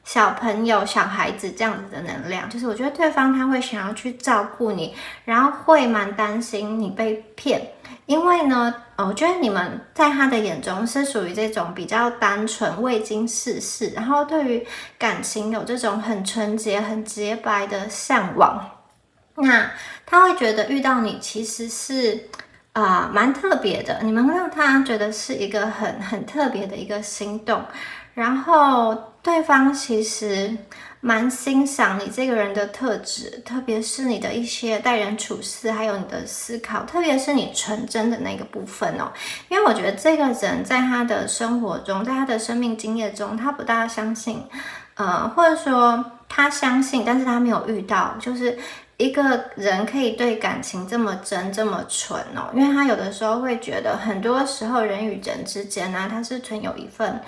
小朋友小孩子这样子的能量。就是我觉得对方他会想要去照顾你，然后会蛮担心你被骗。因为呢，我觉得你们在他的眼中是属于这种比较单纯、未经世事，然后对于感情有这种很纯洁、很洁白的向往。那他会觉得遇到你其实是蛮特别的，你们让他觉得是一个很特别的一个心动，然后对方其实蛮欣赏你这个人的特质，特别是你的一些待人处事，还有你的思考，特别是你纯真的那个部分哦。因为我觉得这个人在他的生活中，在他的生命经验中，他不大相信，或者说他相信，但是他没有遇到，就是一个人可以对感情这么真这么纯哦，因为他有的时候会觉得，很多时候人与人之间呢，他是存有一份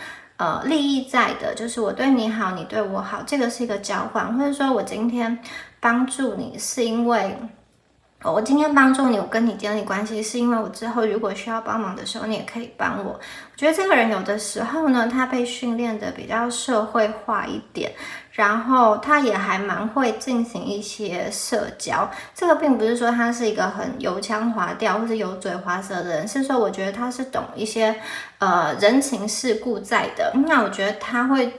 利益在的，就是我对你好，你对我好，这个是一个交换，或者说我今天帮助你是因为。我今天帮助你，我跟你建立关系，是因为我之后如果需要帮忙的时候，你也可以帮我。我觉得这个人有的时候呢，他被训练的比较社会化一点，然后他也还蛮会进行一些社交。这个并不是说他是一个很油腔滑调或是油嘴滑舌的人，是说我觉得他是懂一些人情世故在的。那我觉得他会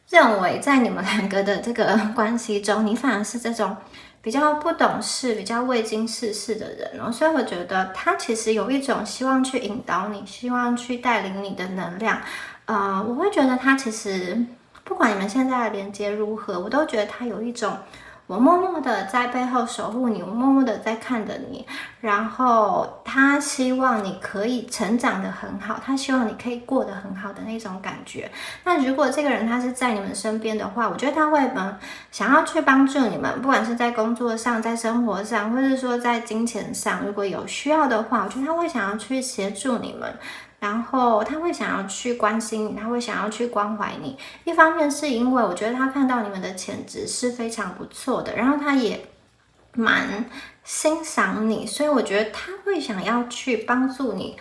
认为在你们两个的这个关系中，你反而是这种比较不懂事、比较未经世事的人哦，所以我觉得他其实有一种希望去引导你、希望去带领你的能量。我会觉得他其实不管你们现在的连接如何，我都觉得他有一种我默默的在背后守护你，我默默的在看着你，然后他希望你可以成长得很好，他希望你可以过得很好的那种感觉。那如果这个人他是在你们身边的话，我觉得他会想要去帮助你们，不管是在工作上、在生活上，或者说在金钱上，如果有需要的话，我觉得他会想要去协助你们。然后他会想要去关心你，他会想要去关怀你。一方面是因为我觉得他看到你们的潜质是非常不错的，然后他也蛮欣赏你，所以我觉得他会想要去帮助你，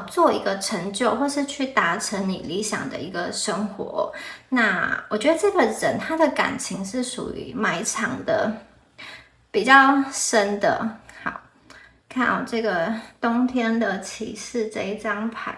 做一个成就，或是去达成你理想的一个生活。那我觉得这个人他的感情是属于埋藏的比较深的。看哦，这个冬天的骑士这一张牌，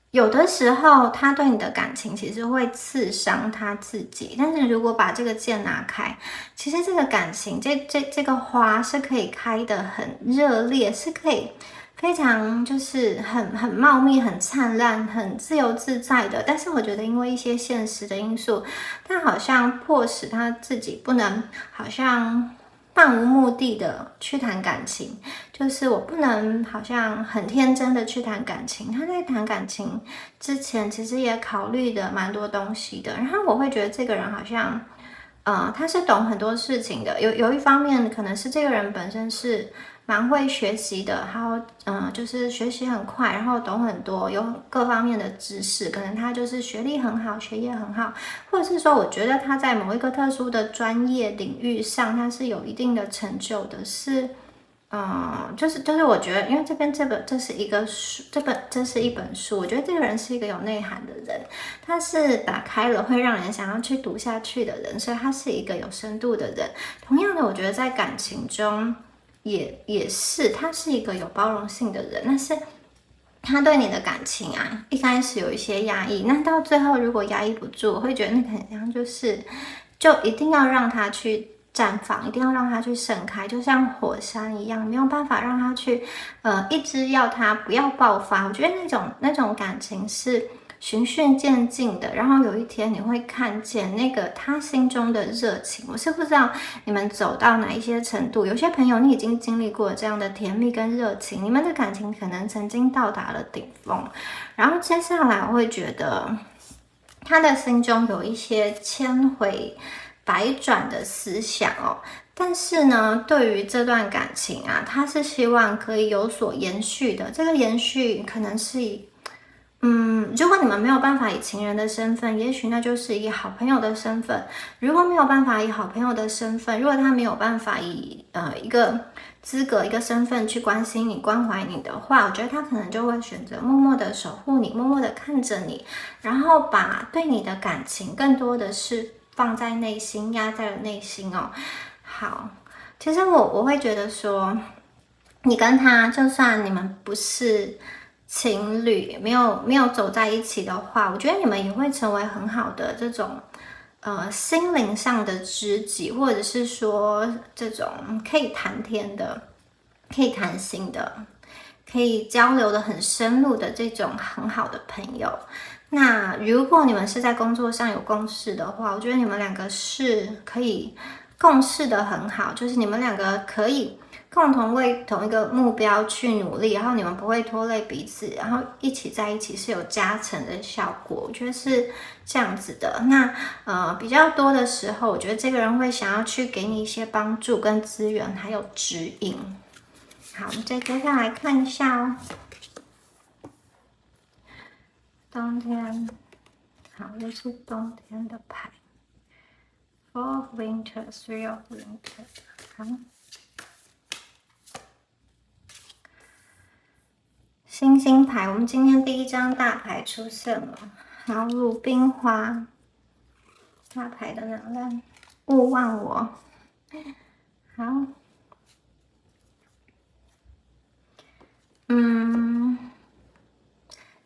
有的时候他对你的感情其实会刺伤他自己，但是如果把这个剑拿开，其实这个感情，这个花是可以开得很热烈，是可以非常就是很茂密、很灿烂、很自由自在的。但是我觉得因为一些现实的因素，他好像迫使他自己不能，好像漫无目的的去谈感情，就是我不能好像很天真的去谈感情。他在谈感情之前，其实也考虑的蛮多东西的。然后我会觉得这个人好像，他是懂很多事情的。有一方面可能是这个人本身是蛮会学习的，然后就是学习很快，然后懂很多，有各方面的知识，可能他就是学历很好，学业很好，或者是说我觉得他在某一个特殊的专业领域上，他是有一定的成就的，是就是我觉得，因为这是一个书，这是一本书，我觉得这个人是一个有内涵的人，他是打开了会让人想要去读下去的人，所以他是一个有深度的人。同样的，我觉得在感情中也是，他是一个有包容性的人，但是他对你的感情啊，一开始有一些压抑，那到最后如果压抑不住，我会觉得那个很像就一定要让他去绽放，一定要让它去盛开，就像火山一样，没有办法让它去，一直要它不要爆发。我觉得那种感情是循序渐进的，然后有一天你会看见那个他心中的热情。我是不知道你们走到哪一些程度，有些朋友你已经经历过这样的甜蜜跟热情，你们的感情可能曾经到达了顶峰，然后接下来我会觉得他的心中有一些千回百转的思想哦，但是呢，对于这段感情啊，他是希望可以有所延续的。这个延续可能是如果你们没有办法以情人的身份，也许那就是以好朋友的身份。如果没有办法以好朋友的身份，如果他没有办法以一个资格、一个身份去关心你、关怀你的话，我觉得他可能就会选择默默的守护你，默默的看着你，然后把对你的感情更多的是放在内心，压在了内心哦。好，其实我会觉得说，你跟他就算你们不是情侣，没有走在一起的话，我觉得你们也会成为很好的这种心灵上的知己，或者是说这种可以谈天的可以谈心的，可以交流的很深入的这种很好的朋友。那如果你们是在工作上有共识的话，我觉得你们两个是可以共事的很好，就是你们两个可以共同为同一个目标去努力，然后你们不会拖累彼此，然后一起在一起是有加成的效果，我觉得是这样子的。那比较多的时候，我觉得这个人会想要去给你一些帮助跟资源，还有指引。好，我们再接下来看一下哦。冬天，好，又是冬天的牌。Four of Winter, Three of Winter， 好。星星牌，我们今天第一张大牌出现了。好，鲁冰花，大牌的能量，勿忘我。好，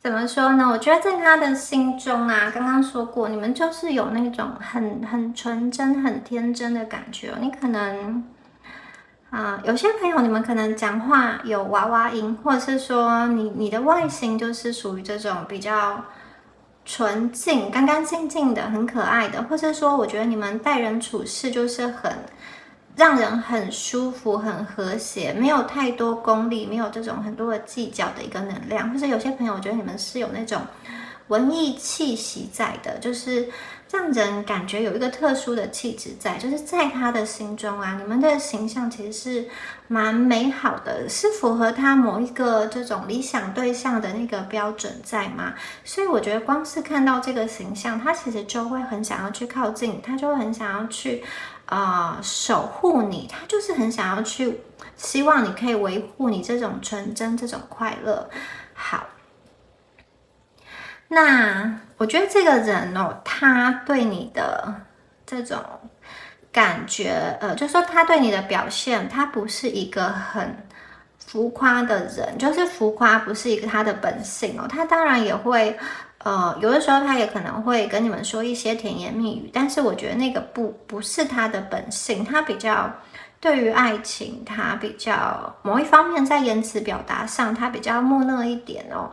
怎么说呢？我觉得在他的心中啊，刚刚说过，你们就是有那种很纯真、很天真的感觉。你可能有些朋友你们可能讲话有娃娃音，或者是说你的外形就是属于这种比较纯净、干干净净的、很可爱的，或者说我觉得你们待人处事就是很让人很舒服、很和谐，没有太多功利，没有这种很多的计较的一个能量。或者有些朋友，我觉得你们是有那种文艺气息在的，就是让人感觉有一个特殊的气质在，就是在他的心中啊，你们的形象其实是蛮美好的，是符合他某一个这种理想对象的那个标准在吗？所以我觉得光是看到这个形象，他其实就会很想要去靠近，他就会很想要去守护你，他就是很想要去希望你可以维护你这种纯真、这种快乐。好。那我觉得这个人哦，他对你的这种感觉，就是说他对你的表现，他不是一个很浮夸的人，就是浮夸不是一个他的本性哦。他当然也会，有的时候他也可能会跟你们说一些甜言蜜语，但是我觉得那个不是他的本性，他比较对于爱情，他比较某一方面在言辞表达上，他比较木讷一点哦。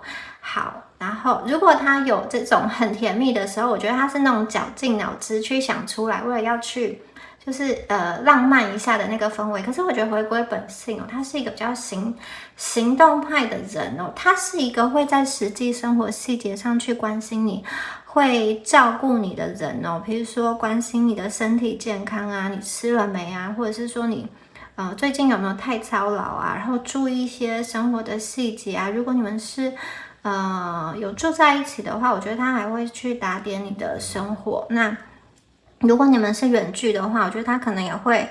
好，然后如果他有这种很甜蜜的时候，我觉得他是那种绞尽脑汁去想出来，为了要去就是浪漫一下的那个氛围。可是我觉得回归本性哦，他是一个比较行动派的人哦，他是一个会在实际生活细节上去关心你，会照顾你的人哦。比如说关心你的身体健康啊，你吃了没啊，或者是说你最近有没有太操劳啊，然后注意一些生活的细节啊。如果你们是有住在一起的话，我觉得他还会去打点你的生活。那如果你们是远距的话，我觉得他可能也会，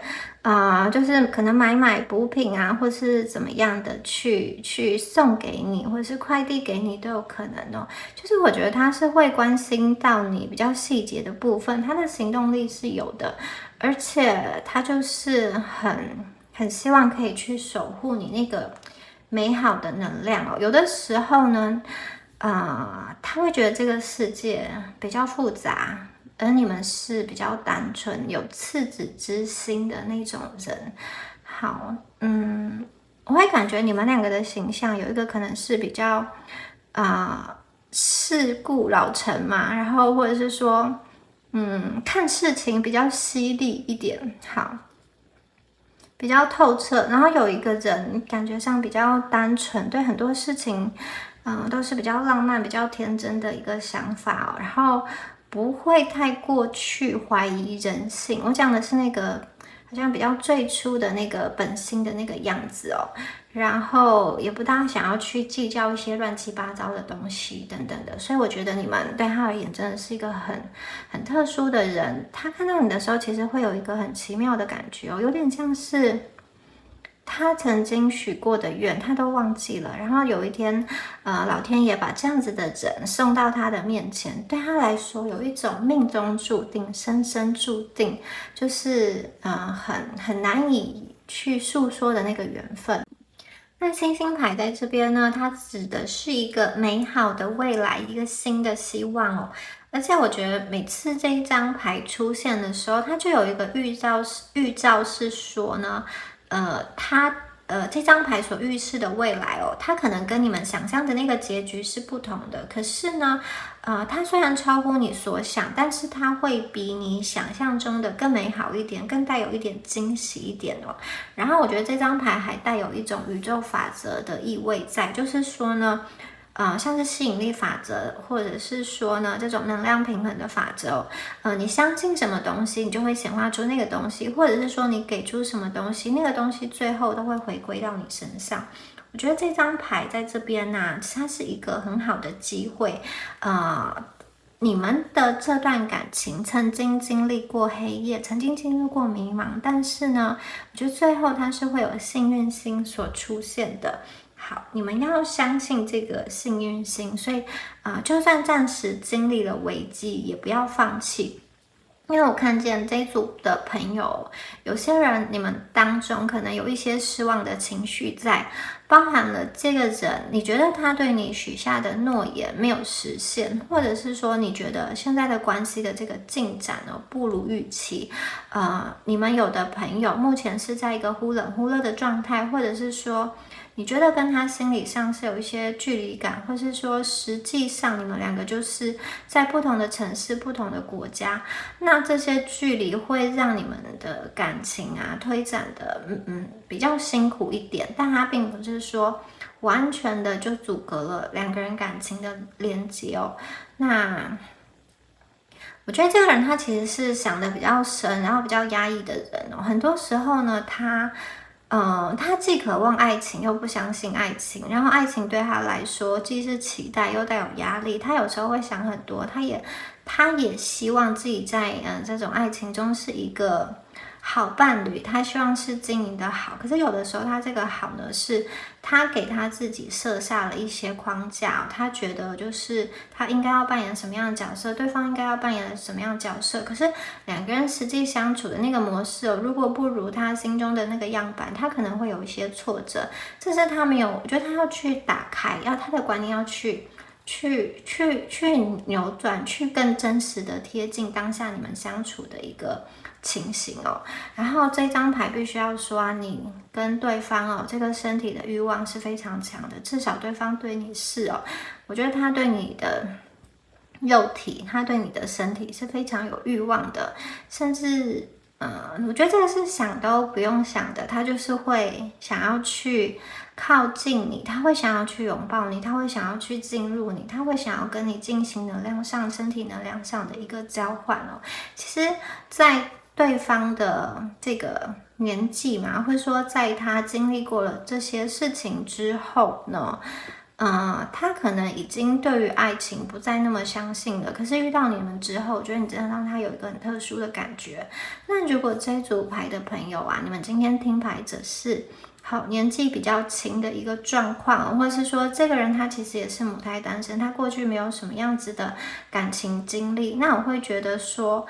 就是可能买补品啊，或是怎么样的去送给你，或者是快递给你都有可能哦。就是我觉得他是会关心到你比较细节的部分，他的行动力是有的，而且他就是很希望可以去守护你那个美好的能量哦。有的时候呢，他会觉得这个世界比较复杂，而你们是比较单纯、有赤子之心的那种人。好，我会感觉你们两个的形象有一个可能是比较世故老成嘛，然后或者是说，看事情比较犀利一点。好。比较透彻，然后有一个人感觉上比较单纯，对很多事情，都是比较浪漫、比较天真的一个想法哦，然后不会太过去怀疑人性。我讲的是那个好像比较最初的那个本心的那个样子哦，然后也不大想要去计较一些乱七八糟的东西等等的，所以我觉得你们对他而言真的是一个很特殊的人。他看到你的时候，其实会有一个很奇妙的感觉哦，有点像是他曾经许过的愿，他都忘记了。然后有一天，老天爷把这样子的人送到他的面前，对他来说有一种命中注定、深深注定，就是很难以去诉说的那个缘分。那星星牌在这边呢，它指的是一个美好的未来，一个新的希望哦。而且我觉得每次这一张牌出现的时候，它就有一个预兆是说呢，它这张牌所预示的未来哦，它可能跟你们想象的那个结局是不同的。可是呢，它虽然超乎你所想，但是它会比你想象中的更美好一点，更带有一点惊喜一点哦。然后我觉得这张牌还带有一种宇宙法则的意味在，就是说呢，像是吸引力法则，或者是说呢这种能量平衡的法则你相信什么东西，你就会显化出那个东西，或者是说你给出什么东西，那个东西最后都会回归到你身上。我觉得这张牌在这边呢，它是一个很好的机会，你们的这段感情曾经经历过黑夜，曾经经历过迷茫，但是呢，我觉得最后它是会有幸运星所出现的。好，你们要相信这个幸运星，所以就算暂时经历了危机，也不要放弃。因为我看见这一组的朋友，有些人你们当中可能有一些失望的情绪在，包含了这个人，你觉得他对你许下的诺言没有实现，或者是说你觉得现在的关系的这个进展不如预期，你们有的朋友目前是在一个忽冷忽热的状态，或者是说你觉得跟他心理上是有一些距离感，或是说实际上你们两个就是在不同的城市、不同的国家，那这些距离会让你们的感情推展的比较辛苦一点，但它并不是说完全的就阻隔了两个人感情的连接哦。那我觉得这个人他其实是想的比较深，然后比较压抑的人哦。很多时候呢，他既渴望爱情又不相信爱情，然后爱情对他来说既是期待又带有压力。他有时候会想很多，他也希望自己在这种爱情中是一个好伴侣，他希望是经营的好。可是有的时候他这个好呢，是他给他自己设下了一些框架，他觉得就是他应该要扮演什么样的角色，对方应该要扮演什么样的角色。可是两个人实际相处的那个模式如果不如他心中的那个样板，他可能会有一些挫折。这是他没有，我觉得他要去打开，他的观念要去扭转，去更真实的贴近当下你们相处的一个情形哦。然后这张牌必须要说你跟对方这个身体的欲望是非常强的，至少对方对你是我觉得他对你的肉体，他对你的身体是非常有欲望的，甚至我觉得这个是想都不用想的，他就是会想要去靠近你，他会想要去拥抱你，他会想要去进入你，他会想要跟你进行能量上、身体能量上的一个交换其实在对方的这个年纪嘛，或者说在他经历过了这些事情之后呢，他可能已经对于爱情不再那么相信了。可是遇到你们之后，我觉得你真的让他有一个很特殊的感觉。那如果这组牌的朋友你们今天听牌者是好年纪比较轻的一个状况，或是说这个人他其实也是母胎单身，他过去没有什么样子的感情经历，那我会觉得说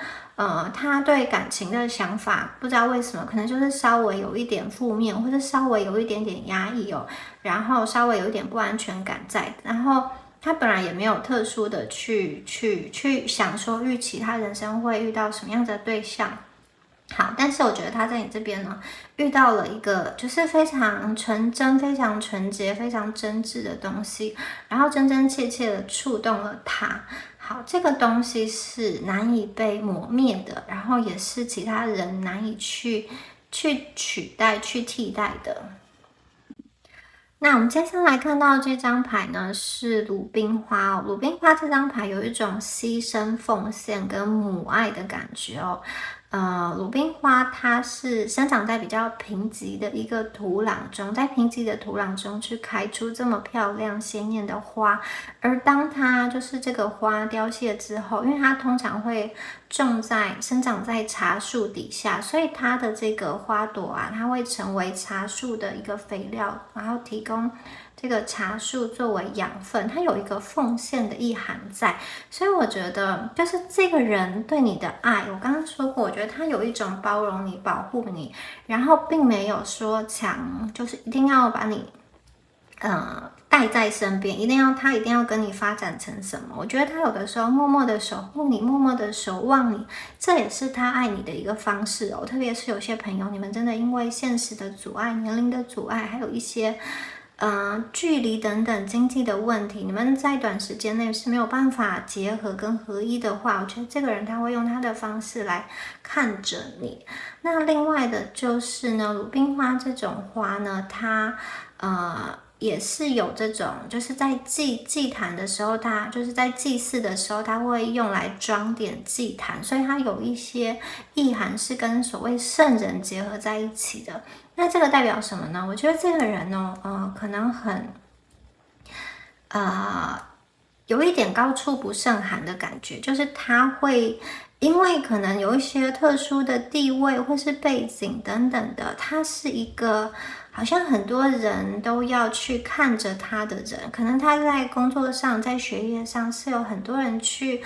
他对感情的想法不知道为什么可能就是稍微有一点负面，或者稍微有一点点压抑然后稍微有一点不安全感在，然后他本来也没有特殊的去想说预期他人生会遇到什么样的对象。好，但是我觉得他在你这边呢，遇到了一个就是非常纯真、非常纯洁、非常真挚的东西，然后真真切切的触动了他。好，这个东西是难以被磨灭的，然后也是其他人难以去取代、去替代的。那我们接下来看到这张牌呢，是鲁冰花鲁冰花这张牌有一种牺牲、奉献跟母爱的感觉鲁冰花它是生长在比较贫瘠的一个土壤中，在贫瘠的土壤中去开出这么漂亮鲜艳的花，而当它就是这个花凋谢之后，因为它通常会生长在茶树底下，所以它的这个花朵它会成为茶树的一个肥料，然后提供这个茶树作为养分，它有一个奉献的意涵在。所以我觉得就是这个人对你的爱，我刚刚说过，我觉得他有一种包容你、保护你，然后并没有说就是一定要把你带在身边，他一定要跟你发展成什么？我觉得他有的时候默默的守护你，默默的守望你，这也是他爱你的一个方式哦。特别是有些朋友，你们真的因为现实的阻碍、年龄的阻碍，还有一些距离等等经济的问题，你们在短时间内是没有办法结合跟合一的话，我觉得这个人他会用他的方式来看着你。那另外的就是呢，鲁冰花这种花呢，它也是有这种，就是在祭坛的时候，它就是在祭祀的时候，它会用来装点祭坛，所以它有一些意涵是跟所谓圣人结合在一起的。那这个代表什么呢？我觉得这个人哦，可能很有一点高处不胜寒的感觉，就是他会因为可能有一些特殊的地位或是背景等等的，他是一个好像很多人都要去看着他的人，可能他在工作上、在学业上是有很多人去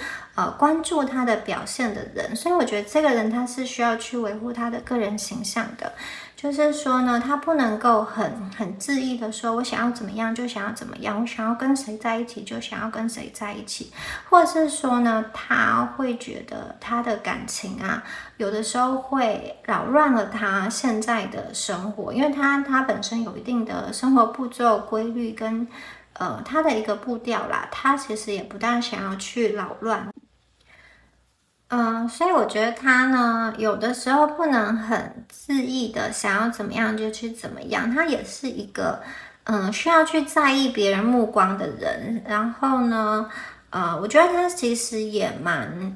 关注他的表现的人，所以我觉得这个人他是需要去维护他的个人形象的。就是说呢，他不能够很恣意的说，我想要怎么样就想要怎么样，我想要跟谁在一起就想要跟谁在一起，或者是说呢，他会觉得他的感情啊，有的时候会扰乱了他现在的生活，因为他本身有一定的生活步骤规律跟他的一个步调啦，他其实也不大想要去扰乱。所以我觉得他呢，有的时候不能很恣意的想要怎么样就去怎么样，他也是一个需要去在意别人目光的人。然后呢，我觉得他其实也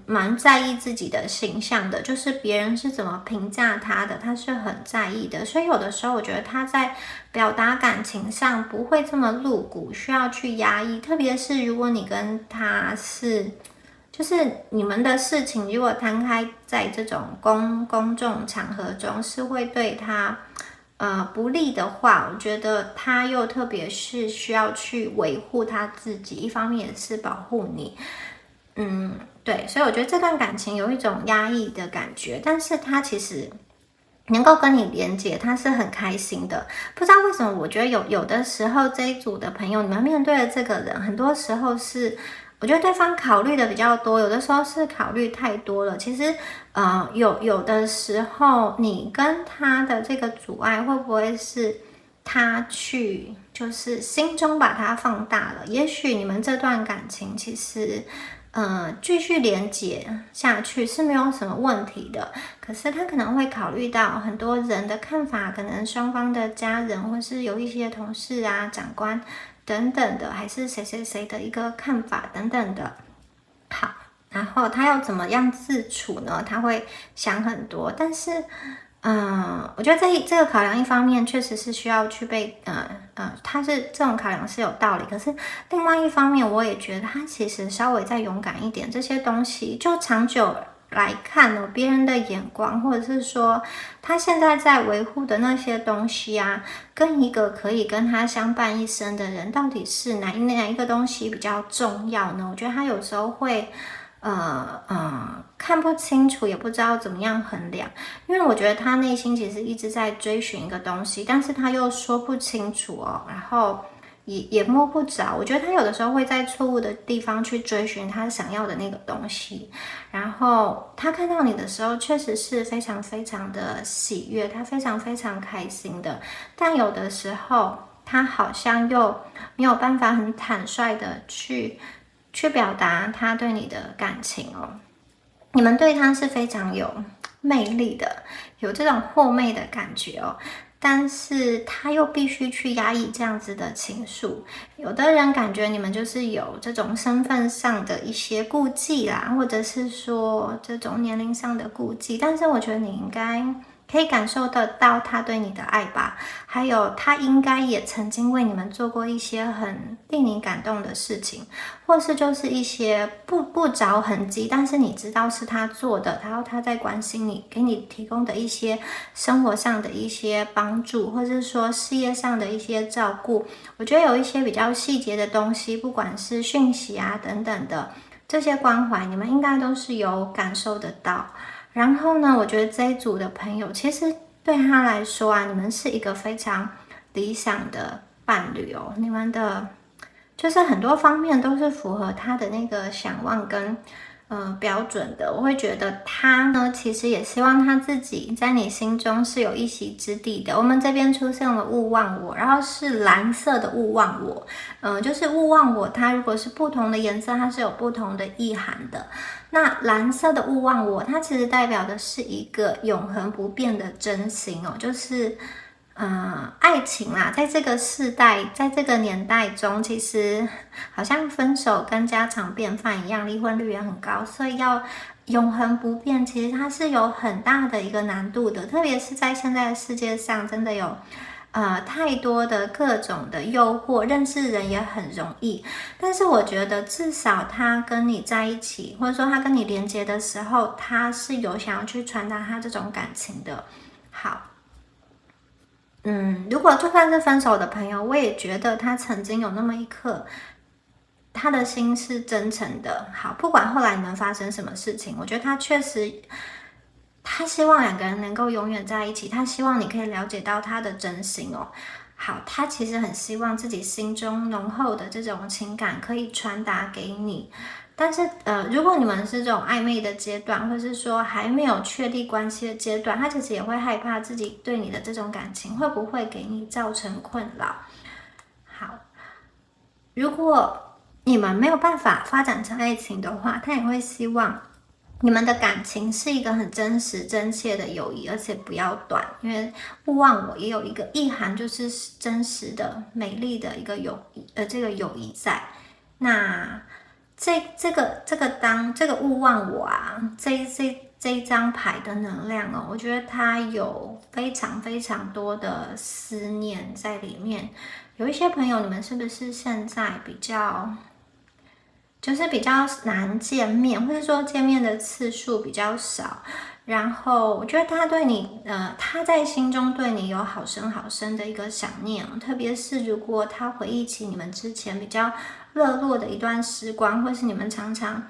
蛮在意自己的形象的，就是别人是怎么评价他的，他是很在意的。所以有的时候我觉得他在表达感情上不会这么露骨，需要去压抑。特别是如果你跟他是就是你们的事情，如果摊开在这种公众场合中，是会对他不利的话，我觉得他又特别是需要去维护他自己，一方面也是保护你。对，所以我觉得这段感情有一种压抑的感觉，但是他其实能够跟你连接，他是很开心的。不知道为什么，我觉得有的时候这一组的朋友，你们面对的这个人，很多时候是我觉得对方考虑的比较多，有的时候是考虑太多了。其实，有的时候你跟他的这个阻碍，会不会是他去就是心中把它放大了？也许你们这段感情其实，继续连接下去是没有什么问题的。可是他可能会考虑到很多人的看法，可能双方的家人，或是有一些同事啊、长官等等的，还是谁谁谁的一个看法等等的。好，然后他要怎么样自处呢？他会想很多，但是，我觉得这个考量一方面确实是需要去被，他是这种考量是有道理。可是另外一方面，我也觉得他其实稍微再勇敢一点，这些东西就长久来看哦，别人的眼光，或者是说他现在在维护的那些东西啊，跟一个可以跟他相伴一生的人，到底是哪一个东西比较重要呢？我觉得他有时候会看不清楚，也不知道怎么样衡量，因为我觉得他内心其实一直在追寻一个东西，但是他又说不清楚哦，然后也摸不着。我觉得他有的时候会在错误的地方去追寻他想要的那个东西，然后他看到你的时候，确实是非常非常的喜悦，他非常非常开心的，但有的时候他好像又没有办法很坦率的去表达他对你的感情哦。你们对他是非常有魅力的，有这种惑媚的感觉哦，但是他又必须去压抑这样子的情愫。有的人感觉你们就是有这种身份上的一些顾忌啦，或者是说这种年龄上的顾忌，但是我觉得你应该可以感受得到他对你的爱吧，还有他应该也曾经为你们做过一些很令你感动的事情，或是就是一些不着痕迹，但是你知道是他做的，然后他在关心你，给你提供的一些生活上的一些帮助，或是说事业上的一些照顾。我觉得有一些比较细节的东西，不管是讯息啊等等的这些关怀，你们应该都是有感受得到。然后呢，我觉得这一组的朋友，其实对他来说啊，你们是一个非常理想的伴侣哦。你们的就是很多方面都是符合他的那个想望跟标准的。我会觉得他呢，其实也希望他自己在你心中是有一席之地的。我们这边出现了勿忘我，然后是蓝色的勿忘我，就是勿忘我，它如果是不同的颜色，它是有不同的意涵的。那蓝色的勿忘我，它其实代表的是一个永恒不变的真心哦，就是爱情啦，在这个世代，在这个年代中，其实好像分手跟家常便饭一样，离婚率也很高，所以要永恒不变，其实它是有很大的一个难度的，特别是在现在的世界上，真的有太多的各种的诱惑，认识人也很容易。但是我觉得至少他跟你在一起，或者说他跟你连接的时候，他是有想要去传达他这种感情的。好。如果就算是分手的朋友，我也觉得他曾经有那么一刻，他的心是真诚的。好，不管后来你们发生什么事情，我觉得他确实，他希望两个人能够永远在一起，他希望你可以了解到他的真心哦。好，他其实很希望自己心中浓厚的这种情感可以传达给你。但是如果你们是这种暧昧的阶段，或是说还没有确立关系的阶段，他其实也会害怕自己对你的这种感情会不会给你造成困扰。好，如果你们没有办法发展成爱情的话，他也会希望你们的感情是一个很真实真切的友谊，而且不要短，因为勿忘我也有一个意涵，就是真实的美丽的一个这个友谊在。那这个勿忘我啊，这一张牌的能量哦，我觉得它有非常非常多的思念在里面。有一些朋友，你们是不是现在比较难见面，或者说见面的次数比较少？然后我觉得他对你，他在心中对你有好深好深的一个想念，特别是如果他回忆起你们之前比较热络的一段时光，或是你们常常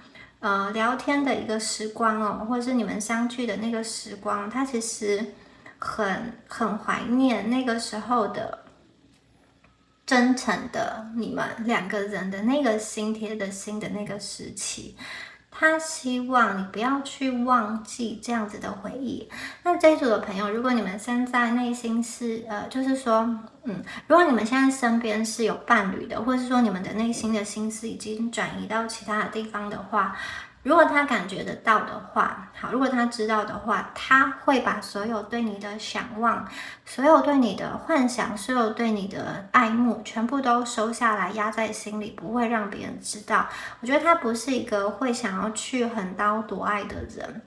聊天的一个时光哦，或是你们相聚的那个时光，他其实很怀念那个时候的真诚的你们两个人的那个心贴的心的那个时期。他希望你不要去忘记这样子的回忆。那这一组的朋友，如果你们现在内心是就是说，如果你们现在身边是有伴侣的，或是说你们的内心的心思已经转移到其他的地方的话，如果他感觉得到的话，好，如果他知道的话，他会把所有对你的想望，所有对你的幻想，所有对你的爱慕，全部都收下来，压在心里，不会让别人知道。我觉得他不是一个会想要去横刀夺爱的人。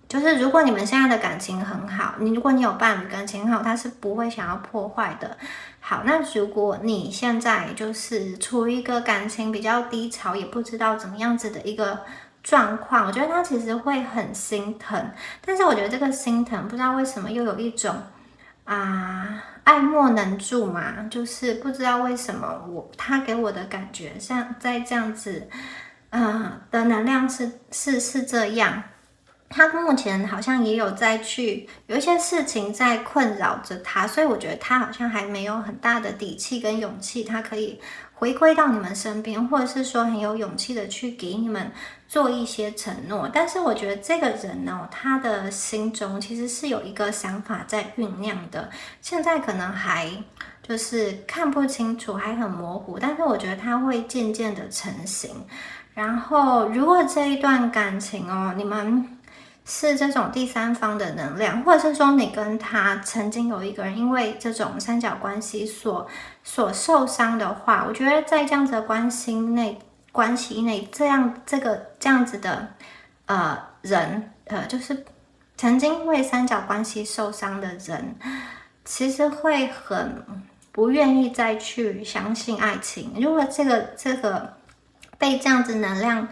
就是如果你们现在的感情很好，如果你有伴侣感情很好，他是不会想要破坏的。好，那如果你现在就是处于一个感情比较低潮，也不知道怎么样子的一个状况，我觉得他其实会很心疼。但是我觉得这个心疼，不知道为什么又有一种爱莫能助嘛，就是不知道为什么他给我的感觉，像在这样子的能量是这样。他目前好像也有有一些事情在困扰着他，所以我觉得他好像还没有很大的底气跟勇气，他可以回归到你们身边，或者是说很有勇气的去给你们做一些承诺。但是我觉得这个人呢，他的心中其实是有一个想法在酝酿的，现在可能还就是看不清楚，还很模糊，但是我觉得他会渐渐的成型。然后如果这一段感情哦，你们是这种第三方的能量，或者是说你跟他曾经有一个人因为这种三角关系所受伤的话，我觉得在这样子的关系内，这样子的人，就是曾经因为三角关系受伤的人，其实会很不愿意再去相信爱情。如果这个被这样子能量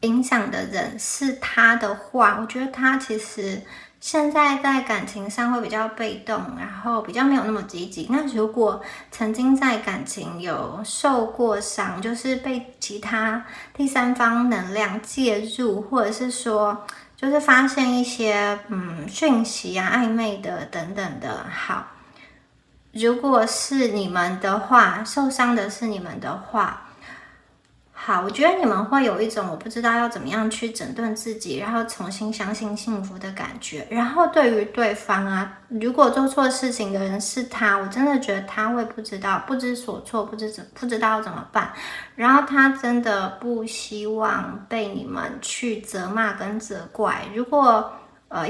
影响的人是他的话，我觉得他其实现在在感情上会比较被动，然后比较没有那么积极。那如果曾经在感情有受过伤，就是被其他第三方能量介入，或者是说就是发现一些讯息啊、暧昧的等等的，好。如果是你们的话，受伤的是你们的话，好，我觉得你们会有一种我不知道要怎么样去整顿自己，然后重新相信幸福的感觉。然后对于对方啊，如果做错事情的人是他，我真的觉得他会不知道、不知所措、不知道怎么办。然后他真的不希望被你们去责骂跟责怪。如果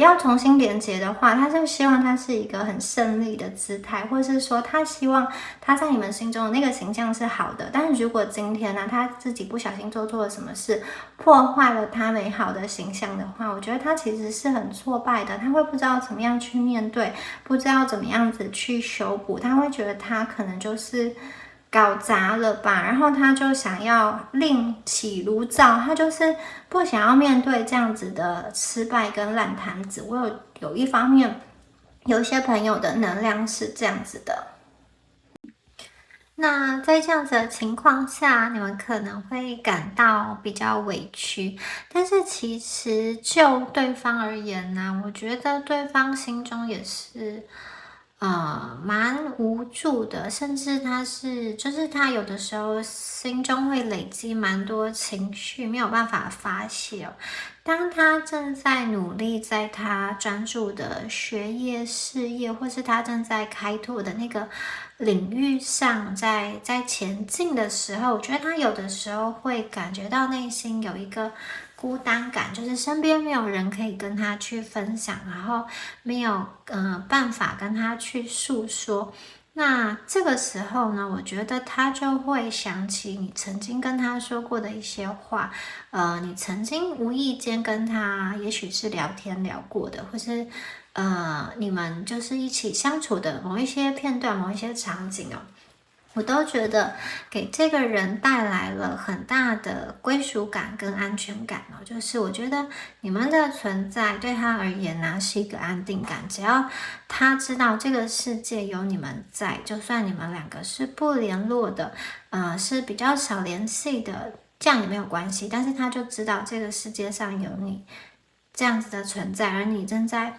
要重新连接的话，他就希望他是一个很胜利的姿态，或是说他希望他在你们心中的那个形象是好的。但是如果今天呢，他自己不小心做错了什么事，破坏了他美好的形象的话，我觉得他其实是很挫败的，他会不知道怎么样去面对，不知道怎么样子去修补，他会觉得他可能就是搞砸了吧，然后他就想要另起炉灶，他就是不想要面对这样子的失败跟烂摊子。我有一方面，有一些朋友的能量是这样子的。那在这样子的情况下，你们可能会感到比较委屈，但是其实就对方而言呢，我觉得对方心中也是蛮无助的，甚至就是他有的时候心中会累积蛮多情绪，没有办法发泄。当他正在努力在他专注的学业事业，或是他正在开拓的那个领域上在前进的时候，我觉得他有的时候会感觉到内心有一个孤单感，就是身边没有人可以跟他去分享，然后没有办法跟他去诉说。那这个时候呢，我觉得他就会想起你曾经跟他说过的一些话，你曾经无意间跟他，也许是聊天聊过的，或是你们就是一起相处的某一些片段、某一些场景哦。我都觉得给这个人带来了很大的归属感跟安全感哦，就是我觉得你们的存在对他而言呢是一个安定感，只要他知道这个世界有你们在，就算你们两个是不联络的，是比较少联系的，这样也没有关系，但是他就知道这个世界上有你这样子的存在，而你正在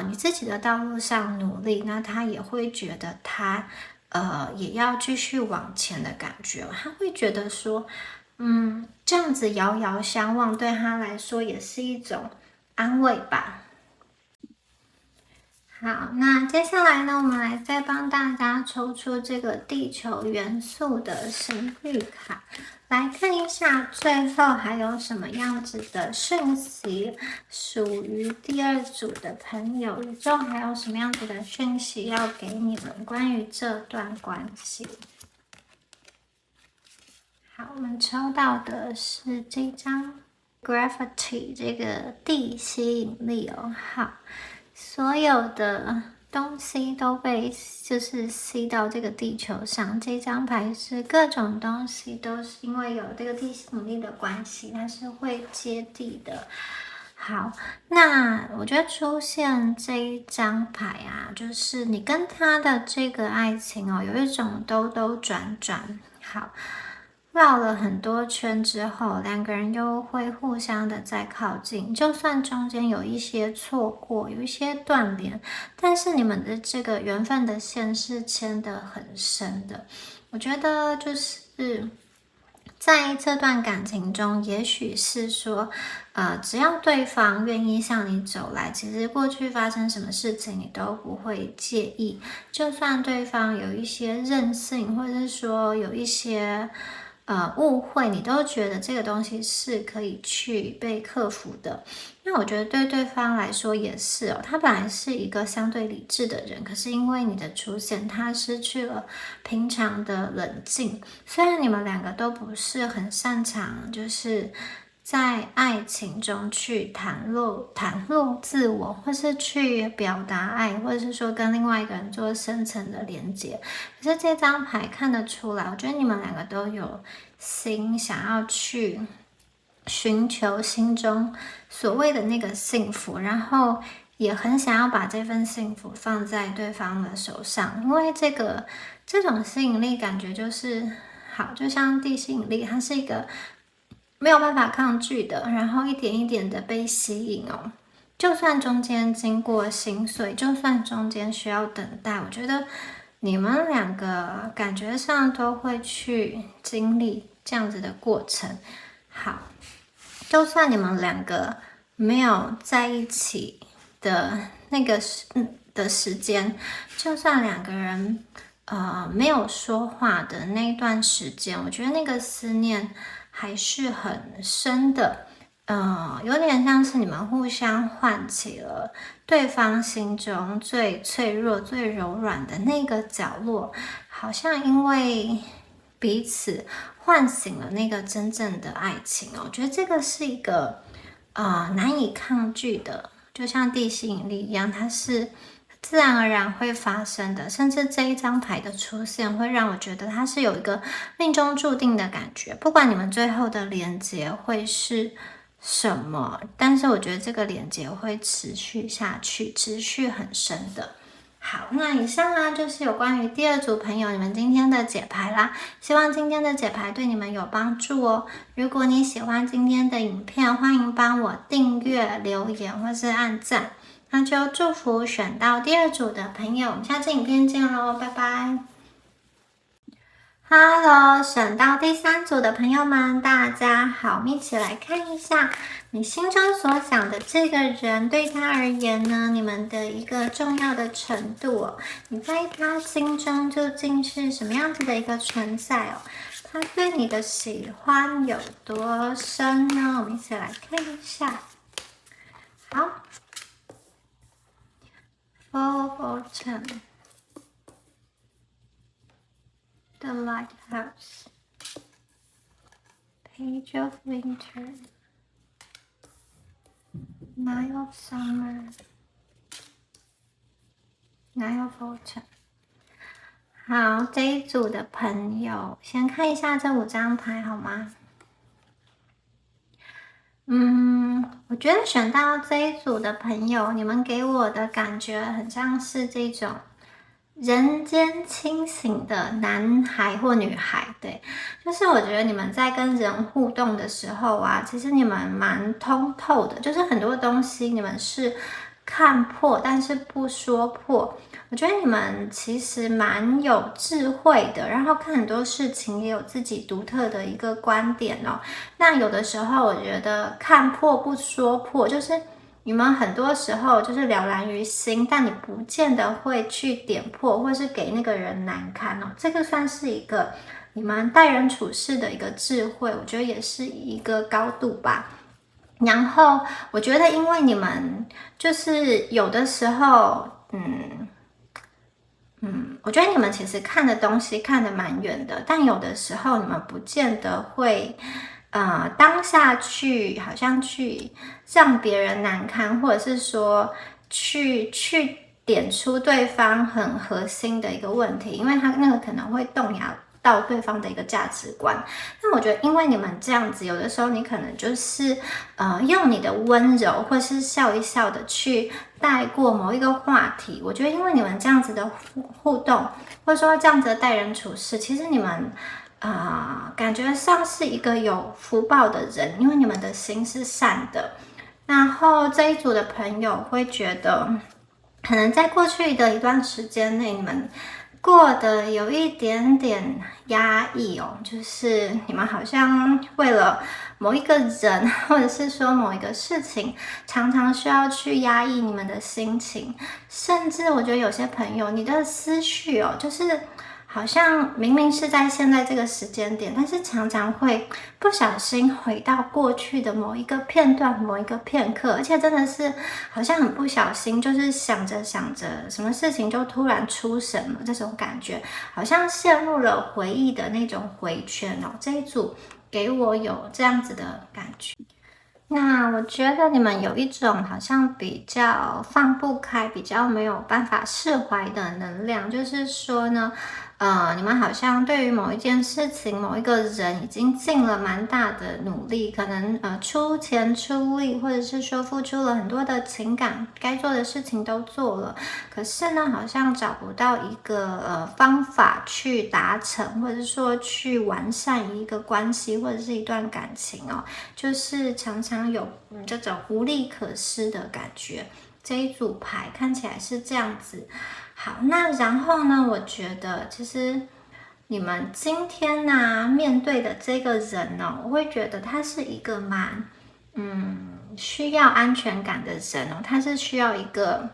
你自己的道路上努力，那他也会觉得他也要继续往前的感觉，他会觉得说，这样子遥遥相望对他来说也是一种安慰吧。好，那接下来呢，我们来再帮大家抽出这个地球元素的神谕卡，来看一下最后还有什么样子的讯息属于第二组的朋友，宇宙还有什么样子的讯息要给你们关于这段关系。好，我们抽到的是这张 Gravity 这个地吸引力哦。好，所有的东西都被就是吸到这个地球上。这张牌是各种东西都是因为有这个地吸引力的关系，它是会接地的。好，那我觉得出现这一张牌啊，就是你跟他的这个爱情哦，有一种兜兜转转。好。绕了很多圈之后，两个人又会互相的再靠近，就算中间有一些错过，有一些断联，但是你们的这个缘分的线是牵得很深的。我觉得就是在这段感情中，也许是说，只要对方愿意向你走来，其实过去发生什么事情你都不会介意，就算对方有一些任性，或者是说有一些误会，你都觉得这个东西是可以去被克服的。那我觉得对对方来说也是哦，他本来是一个相对理智的人，可是因为你的出现，他失去了平常的冷静。虽然你们两个都不是很擅长，就是在爱情中去袒露自我，或是去表达爱，或者是说跟另外一个人做深层的连接。可是这张牌看得出来，我觉得你们两个都有心想要去寻求心中所谓的那个幸福，然后也很想要把这份幸福放在对方的手上，因为这种吸引力感觉就是好，就像地吸引力，它是一个没有办法抗拒的，然后一点一点的被吸引哦。就算中间经过心碎，就算中间需要等待，我觉得你们两个感觉上都会去经历这样子的过程。好，就算你们两个没有在一起的那个时间，就算两个人没有说话的那一段时间，我觉得那个思念还是很深的。有点像是你们互相唤起了对方心中最脆弱、最柔软的那个角落，好像因为彼此唤醒了那个真正的爱情哦。我觉得这个是一个难以抗拒的，就像地心引力一样，它是自然而然会发生的。甚至这一张牌的出现，会让我觉得它是有一个命中注定的感觉。不管你们最后的连结会是什么，但是我觉得这个连接会持续下去，持续很深的。好，那以上呢就是有关于第二组朋友你们今天的解牌啦，希望今天的解牌对你们有帮助哦。如果你喜欢今天的影片，欢迎帮我订阅、留言或是按赞。那就祝福选到第二组的朋友，我们下次影片见喽，拜拜。Hello，选到第三组的朋友们，大家好，我们一起来看一下你心中所想的这个人，对他而言呢，你们的一个重要的程度哦。你在他心中究竟是什么样子的一个存在哦？他对你的喜欢有多深呢？我们一起来看一下。好 ，Four of Ten。The Lighthouse, Page of Winter, Nine of Summer, Nine of Autumn。好，这一组的朋友，先看一下这5张牌好吗？我觉得选到这一组的朋友，你们给我的感觉很像是这种人间清醒的男孩或女孩，对，就是我觉得你们在跟人互动的时候啊，其实你们蛮通透的，就是很多东西你们是看破，但是不说破。我觉得你们其实蛮有智慧的，然后看很多事情也有自己独特的一个观点哦。那有的时候我觉得看破不说破，就是你们很多时候就是了然于心，但你不见得会去点破，或是给那个人难堪哦。这个算是一个你们待人处事的一个智慧，我觉得也是一个高度吧。然后我觉得，因为你们就是有的时候，我觉得你们其实看的东西看得蛮远的，但有的时候你们不见得会。当下去好像去让别人难堪，或者是说去点出对方很核心的一个问题，因为他那个可能会动摇到对方的一个价值观。那我觉得因为你们这样子，有的时候你可能就是用你的温柔或是笑一笑的去带过某一个话题。我觉得因为你们这样子的互动，或者说这样子的待人处事，其实你们感觉上是一个有福报的人，因为你们的心是善的。然后这一组的朋友会觉得，可能在过去的一段时间内，你们过得有一点点压抑哦，就是你们好像为了某一个人，或者是说某一个事情，常常需要去压抑你们的心情，甚至我觉得有些朋友，你的思绪哦，就是好像明明是在现在这个时间点，但是常常会不小心回到过去的某一个片段、某一个片刻，而且真的是好像很不小心，就是想着想着，什么事情就突然出神了，这种感觉好像陷入了回忆的那种回圈哦。这一组给我有这样子的感觉。那我觉得你们有一种好像比较放不开、比较没有办法释怀的能量，就是说呢，你们好像对于某一件事情、某一个人已经尽了蛮大的努力，可能出钱出力，或者是说付出了很多的情感，该做的事情都做了，可是呢，好像找不到一个方法去达成，或者是说去完善一个关系或者是一段感情哦，就是常常有这种无力可施的感觉。这一组牌看起来是这样子。好，那然后呢，我觉得其实你们今天呢、面对的这个人哦，我会觉得他是一个需要安全感的人哦，他是需要一个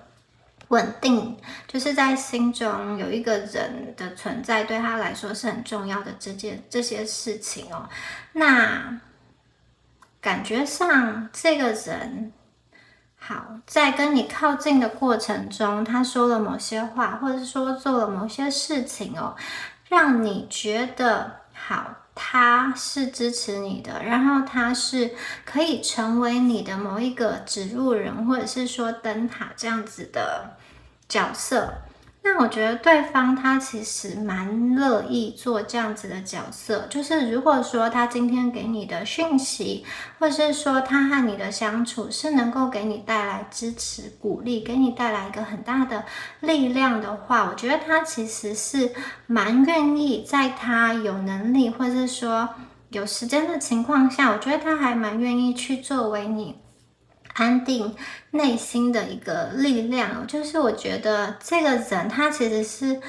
稳定，就是在心中有一个人的存在，对他来说是很重要的这些事情哦。那感觉上这个人。好，在跟你靠近的过程中，他说了某些话，或者是说做了某些事情哦，让你觉得好，他是支持你的，然后他是可以成为你的某一个指路人，或者是说灯塔这样子的角色。那我觉得对方他其实蛮乐意做这样子的角色，就是如果说他今天给你的讯息，或者是说他和你的相处是能够给你带来支持、鼓励，给你带来一个很大的力量的话，我觉得他其实是蛮愿意在他有能力或者是说有时间的情况下，我觉得他还蛮愿意去作为你安定内心的一个力量，就是我觉得这个人他其实是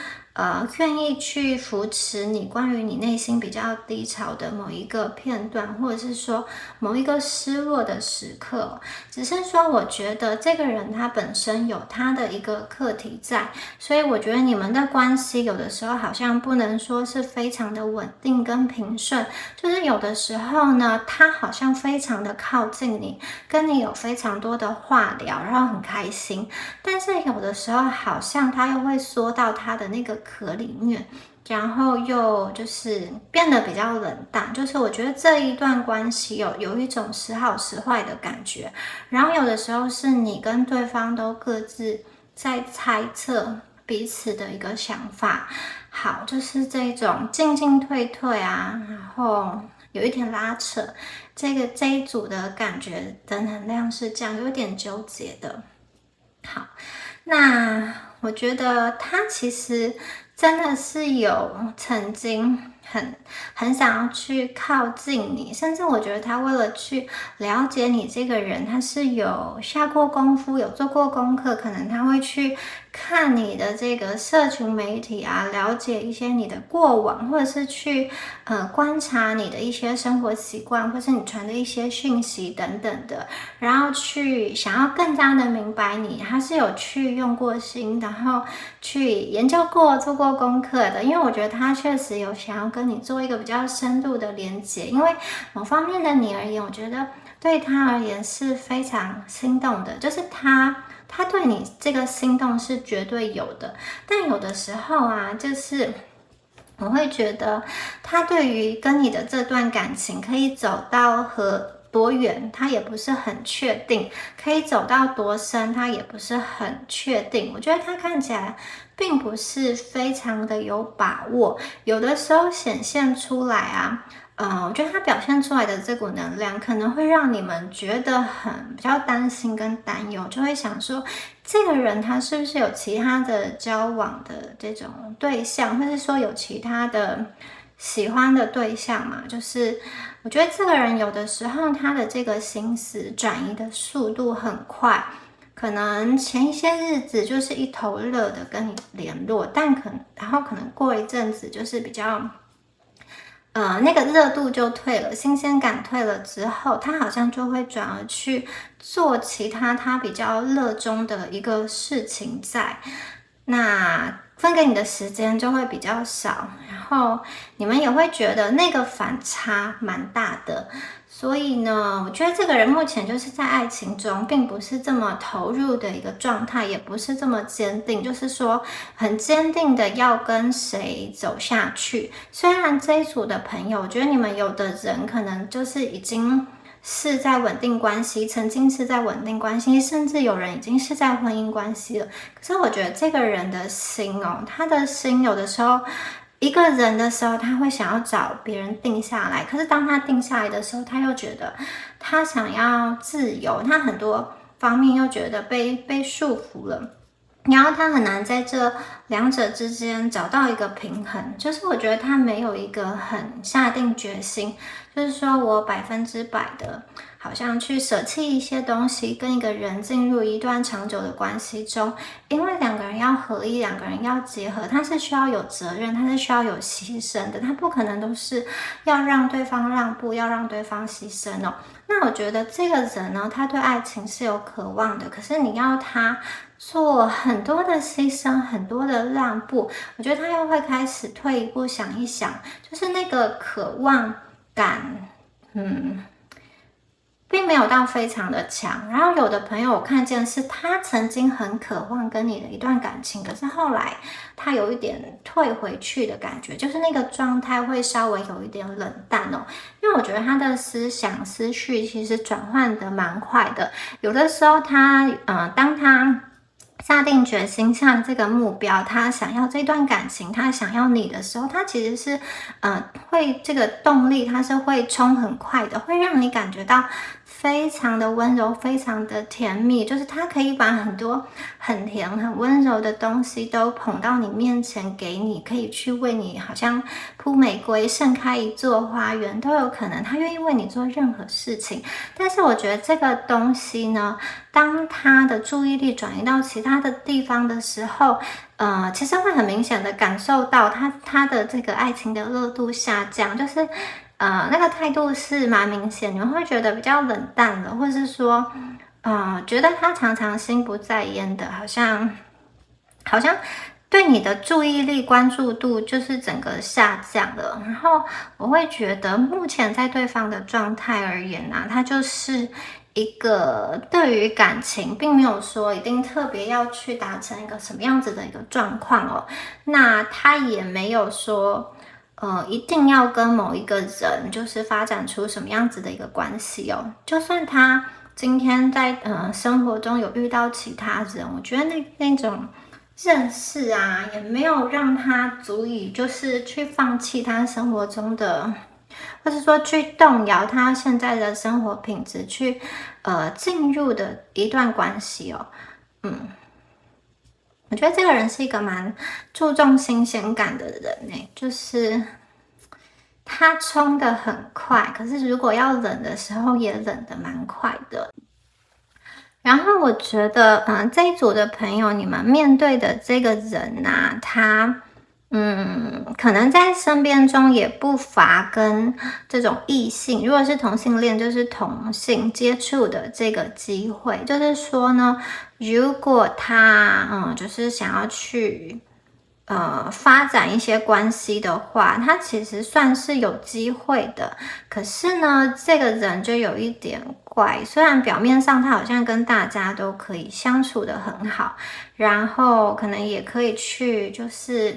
愿意去扶持你关于你内心比较低潮的某一个片段，或者是说某一个失落的时刻。只是说我觉得这个人他本身有他的一个课题在，所以我觉得你们的关系有的时候好像不能说是非常的稳定跟平顺，就是有的时候呢，他好像非常的靠近你，跟你有非常多的话聊，然后很开心，但是有的时候好像他又会缩到他的那个壳里面，然后又就是变得比较冷淡，就是我觉得这一段关系有一种时好时坏的感觉，然后有的时候是你跟对方都各自在猜测彼此的一个想法，好，就是这种进进退退啊，然后有一点拉扯，这一组的感觉的能量是这样，有点纠结的。好，那我觉得他其实真的是有曾经很想要去靠近你，甚至我觉得他为了去了解你这个人，他是有下过功夫，有做过功课，可能他会去看你的这个社群媒体啊，了解一些你的过往，或者是去观察你的一些生活习惯，或是你传的一些讯息等等的，然后去想要更加的明白你，他是有去用过心，然后去研究过、做过功课的。因为我觉得他确实有想要跟你做一个比较深度的连接，因为某方面的你而言，我觉得对他而言是非常心动的，就是他对你这个心动是绝对有的，但有的时候啊，就是我会觉得他对于跟你的这段感情可以走到多远，他也不是很确定；可以走到多深，他也不是很确定。我觉得他看起来并不是非常的有把握，有的时候显现出来啊。我觉得他表现出来的这股能量，可能会让你们觉得比较担心跟担忧，就会想说，这个人他是不是有其他的交往的这种对象，或是说有其他的喜欢的对象嘛？就是我觉得这个人有的时候他的这个心思转移的速度很快，可能前一些日子就是一头热的跟你联络，然后可能过一阵子就是比较。那个热度就退了，新鲜感退了之后，他好像就会转而去做其他他比较热衷的一个事情在，那分给你的时间就会比较少，然后你们也会觉得那个反差蛮大的。所以呢，我觉得这个人目前就是在爱情中，并不是这么投入的一个状态，也不是这么坚定，就是说很坚定的要跟谁走下去。虽然这一组的朋友，我觉得你们有的人可能就是已经是在稳定关系，曾经是在稳定关系，甚至有人已经是在婚姻关系了。可是我觉得这个人的心哦，他的心有的时候。一个人的时候，他会想要找别人定下来，可是当他定下来的时候，他又觉得他想要自由，他很多方面又觉得被束缚了，然后他很难在这两者之间找到一个平衡，就是我觉得他没有一个很下定决心，就是说我100%的好像去舍弃一些东西，跟一个人进入一段长久的关系中，因为两个人要合一，两个人要结合，他是需要有责任，他是需要有牺牲的，他不可能都是要让对方让步，要让对方牺牲哦。那我觉得这个人呢，他对爱情是有渴望的，可是你要他做很多的牺牲，很多的让步，我觉得他又会开始退一步想一想，就是那个渴望感，并没有到非常的强。然后有的朋友我看见是他曾经很渴望跟你的一段感情，可是后来他有一点退回去的感觉，就是那个状态会稍微有一点冷淡哦。因为我觉得他的思想思绪其实转换的蛮快的，有的时候他当他下定决心向这个目标，他想要这段感情，他想要你的时候，他其实是会这个动力，他是会冲很快的，会让你感觉到非常的温柔，非常的甜蜜，就是他可以把很多很甜很温柔的东西都捧到你面前给你，可以去为你好像铺玫瑰，盛开一座花园都有可能，他愿意为你做任何事情。但是我觉得这个东西呢，当他的注意力转移到其他的地方的时候，其实会很明显的感受到他的这个爱情的热度下降，就是那个态度是蛮明显，你们会觉得比较冷淡了，或是说觉得他常常心不在焉的，好像对你的注意力关注度就是整个下降了。然后我会觉得目前在对方的状态而言啊，他就是一个对于感情并没有说一定特别要去达成一个什么样子的一个状况哦。那他也没有说一定要跟某一个人就是发展出什么样子的一个关系哦。就算他今天在生活中有遇到其他人，我觉得那种认识啊，也没有让他足以就是去放弃他生活中的，或者说去动摇他现在的生活品质，去进入的一段关系哦。我觉得这个人是一个蛮注重新鲜感的人呢，就是他冲得很快，可是如果要冷的时候也冷得蛮快的。然后我觉得，这一组的朋友，你们面对的这个人啊，他，可能在身边中也不乏跟这种异性，如果是同性恋，就是同性接触的这个机会。就是说呢，如果他，就是想要去发展一些关系的话，他其实算是有机会的。可是呢，这个人就有一点怪，虽然表面上他好像跟大家都可以相处得很好，然后可能也可以去，就是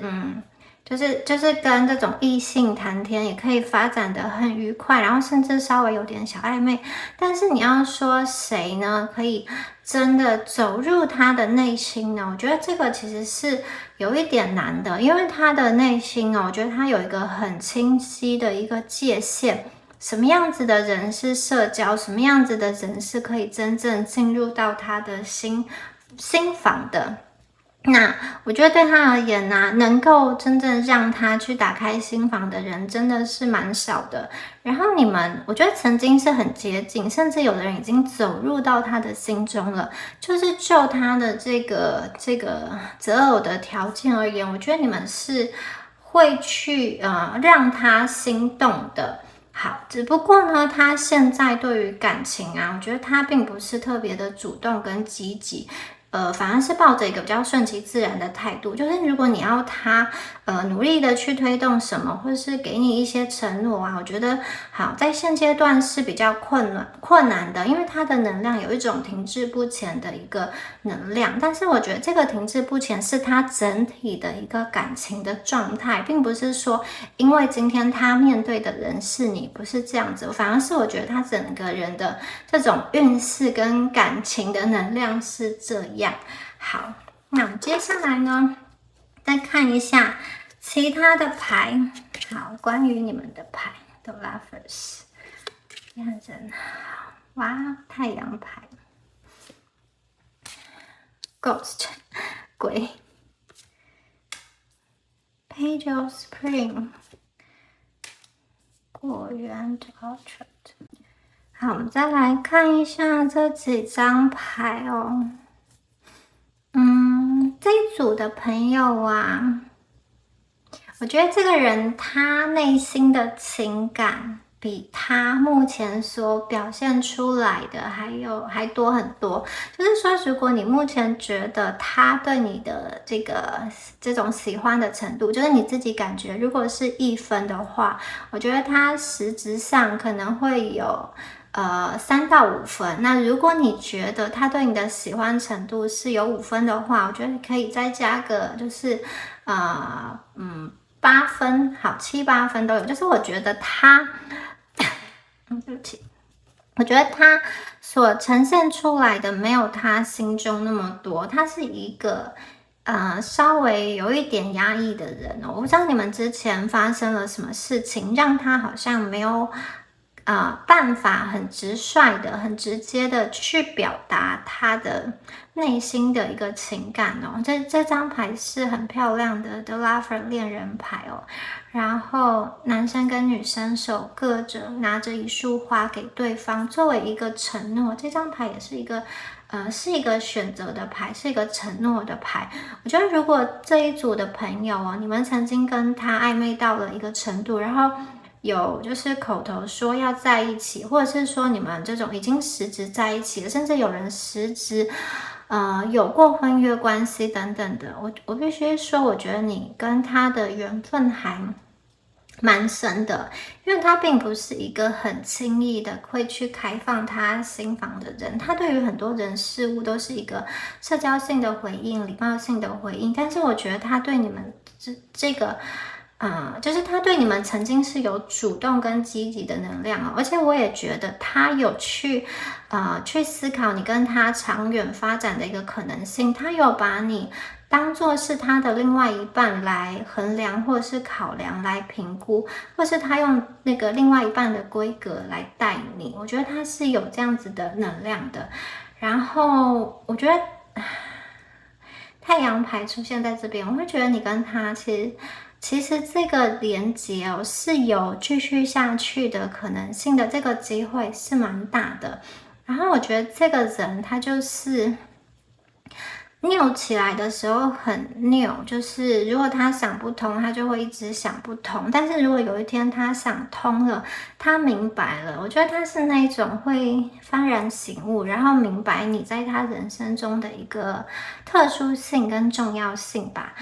跟这种异性谈天，也可以发展得很愉快，然后甚至稍微有点小暧昧。但是你要说谁呢，可以真的走入他的内心呢？我觉得这个其实是有一点难的，因为他的内心我觉得他有一个很清晰的一个界限。什么样子的人是社交，什么样子的人是可以真正进入到他的心房的。那我觉得对他而言呢，能够真正让他去打开心房的人真的是蛮少的。然后你们，我觉得曾经是很接近，甚至有的人已经走入到他的心中了。就是就他的这个择偶的条件而言，我觉得你们是会去让他心动的。好，只不过呢，他现在对于感情啊，我觉得他并不是特别的主动跟积极。反而是抱着一个比较顺其自然的态度，就是如果你要他努力的去推动什么，或者是给你一些承诺啊，我觉得好在现阶段是比较困难的，因为他的能量有一种停滞不前的一个能量，但是我觉得这个停滞不前是他整体的一个感情的状态，并不是说因为今天他面对的人是你，不是这样子，反而是我觉得他整个人的这种运势跟感情的能量是这样。好，那我们接下来呢，再看一下其他的牌。好，关于你们的牌 ，The Lovers， 看人，哇，太阳牌 ，Ghost， 鬼 ，Page of Spring， 果园的 Orchard，好，我们再来看一下这几张牌哦。这一组的朋友啊，我觉得这个人他内心的情感比他目前所表现出来的还多很多。就是说，如果你目前觉得他对你的这种喜欢的程度，就是你自己感觉如果是1分的话，我觉得他实质上可能会有3到5分。那如果你觉得他对你的喜欢程度是有5分的话，我觉得可以再加个就是8分，好，7、8分都有。就是我觉得他，对不起，我觉得他所呈现出来的没有他心中那么多，他是一个稍微有一点压抑的人哦。我不知道你们之前发生了什么事情，让他好像没有办法很直率的、很直接的去表达他的内心的一个情感哦。这张牌是很漂亮的 The Lover 恋人牌哦。然后男生跟女生手各着拿着一束花给对方，作为一个承诺。这张牌也是一个是一个选择的牌，是一个承诺的牌。我觉得如果这一组的朋友哦，你们曾经跟他暧昧到了一个程度，然后有就是口头说要在一起，或者是说你们这种已经实质在一起了，甚至有人实质有过婚约关系等等的，我必须说，我觉得你跟他的缘分还蛮深的，因为他并不是一个很轻易的会去开放他心房的人，他对于很多人事物都是一个社交性的回应、礼貌性的回应，但是我觉得他对你们这个就是他对你们曾经是有主动跟积极的能量哦，而且我也觉得他有去思考你跟他长远发展的一个可能性，他有把你当作是他的另外一半来衡量，或者是考量来评估，或是他用那个另外一半的规格来带你，我觉得他是有这样子的能量的。然后我觉得太阳牌出现在这边，我会觉得你跟他其实这个连结哦是有继续下去的可能性的，这个机会是蛮大的。然后我觉得这个人他就是拗起来的时候很拗，就是如果他想不通，他就会一直想不通。但是如果有一天他想通了，他明白了，我觉得他是那一种会幡然醒悟，然后明白你在他人生中的一个特殊性跟重要性吧。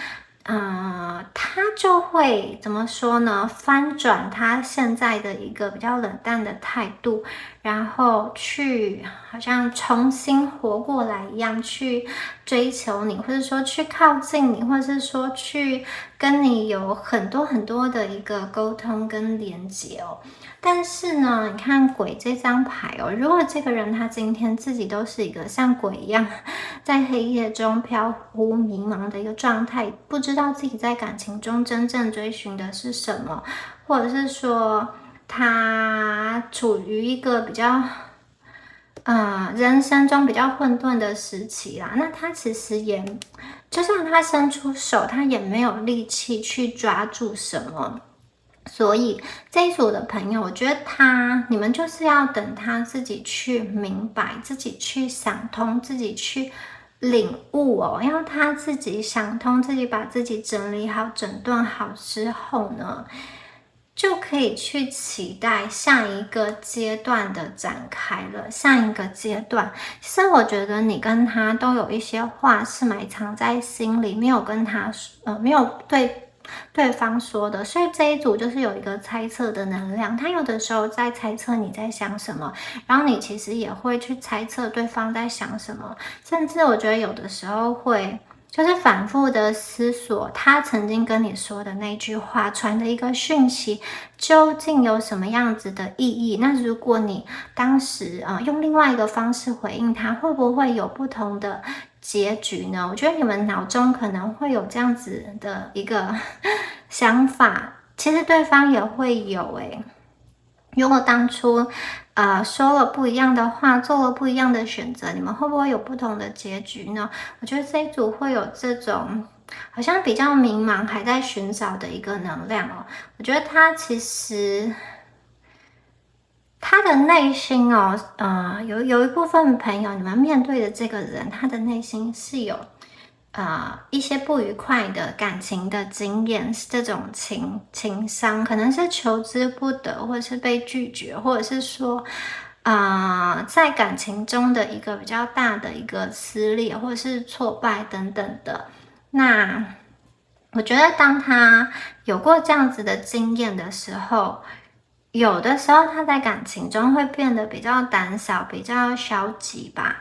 他就会怎么说呢？翻转他现在的一个比较冷淡的态度，然后去好像重新活过来一样，去追求你，或者说去靠近你，或者是说去跟你有很多很多的一个沟通跟连接哦。但是呢，你看鬼这张牌哦，如果这个人他今天自己都是一个像鬼一样在黑夜中飘忽迷茫的一个状态，不知道自己在感情中真正追寻的是什么，或者是说他处于一个比较人生中比较混沌的时期啦，那他其实也就算他伸出手，他也没有力气去抓住什么。所以这一组的朋友，我觉得你们就是要等他自己去明白，自己去想通，自己去领悟哦。要他自己想通，自己把自己整理好、整顿好之后呢，就可以去期待下一个阶段的展开了。下一个阶段，其实我觉得你跟他都有一些话是埋藏在心里，没有跟他没有对方说的，所以这一组就是有一个猜测的能量，他有的时候在猜测你在想什么，然后你其实也会去猜测对方在想什么，甚至我觉得有的时候会就是反复的思索他曾经跟你说的那句话传的一个讯息究竟有什么样子的意义。那如果你当时用另外一个方式回应他，会不会有不同的结局呢？我觉得你们脑中可能会有这样子的一个想法，其实对方也会有如果当初说了不一样的话，做了不一样的选择，你们会不会有不同的结局呢？我觉得这一组会有这种好像比较迷茫，还在寻找的一个能量哦。我觉得他其实他的内心哦，有一部分朋友，你们面对的这个人，他的内心是有一些不愉快的感情的经验，是这种情伤，可能是求之不得，或者是被拒绝，或者是说在感情中的一个比较大的一个撕裂，或者是挫败等等的。那我觉得当他有过这样子的经验的时候，有的时候他在感情中会变得比较胆小，比较消极吧。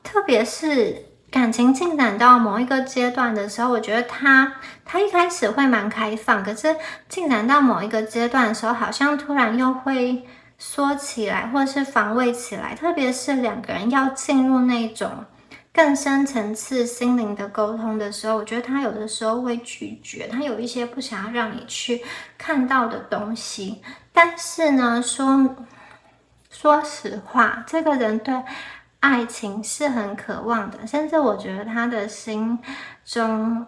特别是感情进展到某一个阶段的时候，我觉得他一开始会蛮开放，可是进展到某一个阶段的时候，好像突然又会缩起来，或者是防卫起来。特别是两个人要进入那种更深层次心灵的沟通的时候，我觉得他有的时候会拒绝，他有一些不想要让你去看到的东西。但是呢，说实话，这个人对爱情是很渴望的，甚至我觉得他的心中，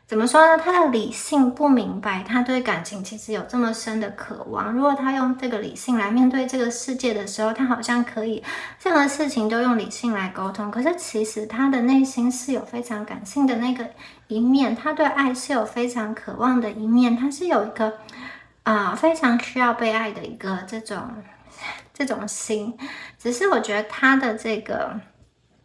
怎么说呢？他的理性不明白，他对感情其实有这么深的渴望。如果他用这个理性来面对这个世界的时候，他好像可以任何事情都用理性来沟通。可是其实他的内心是有非常感性的那个一面，他对爱是有非常渴望的一面，他是有一个非常需要被爱的一个这种心。只是我觉得他的这个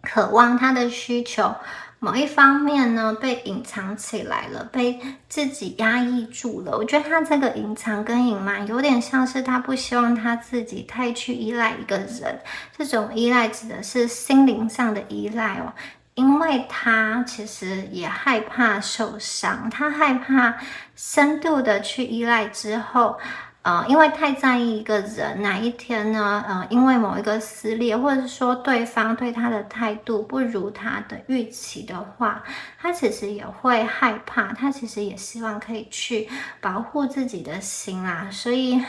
渴望，他的需求某一方面呢被隐藏起来了，被自己压抑住了。我觉得他这个隐藏跟隐瞒有点像是他不希望他自己太去依赖一个人，这种依赖指的是心灵上的依赖哦。因为他其实也害怕受伤，他害怕深度的去依赖之后，因为太在意一个人，哪一天呢？因为某一个撕裂，或者是说对方对他的态度不如他的预期的话，他其实也会害怕，他其实也希望可以去保护自己的心啦。所以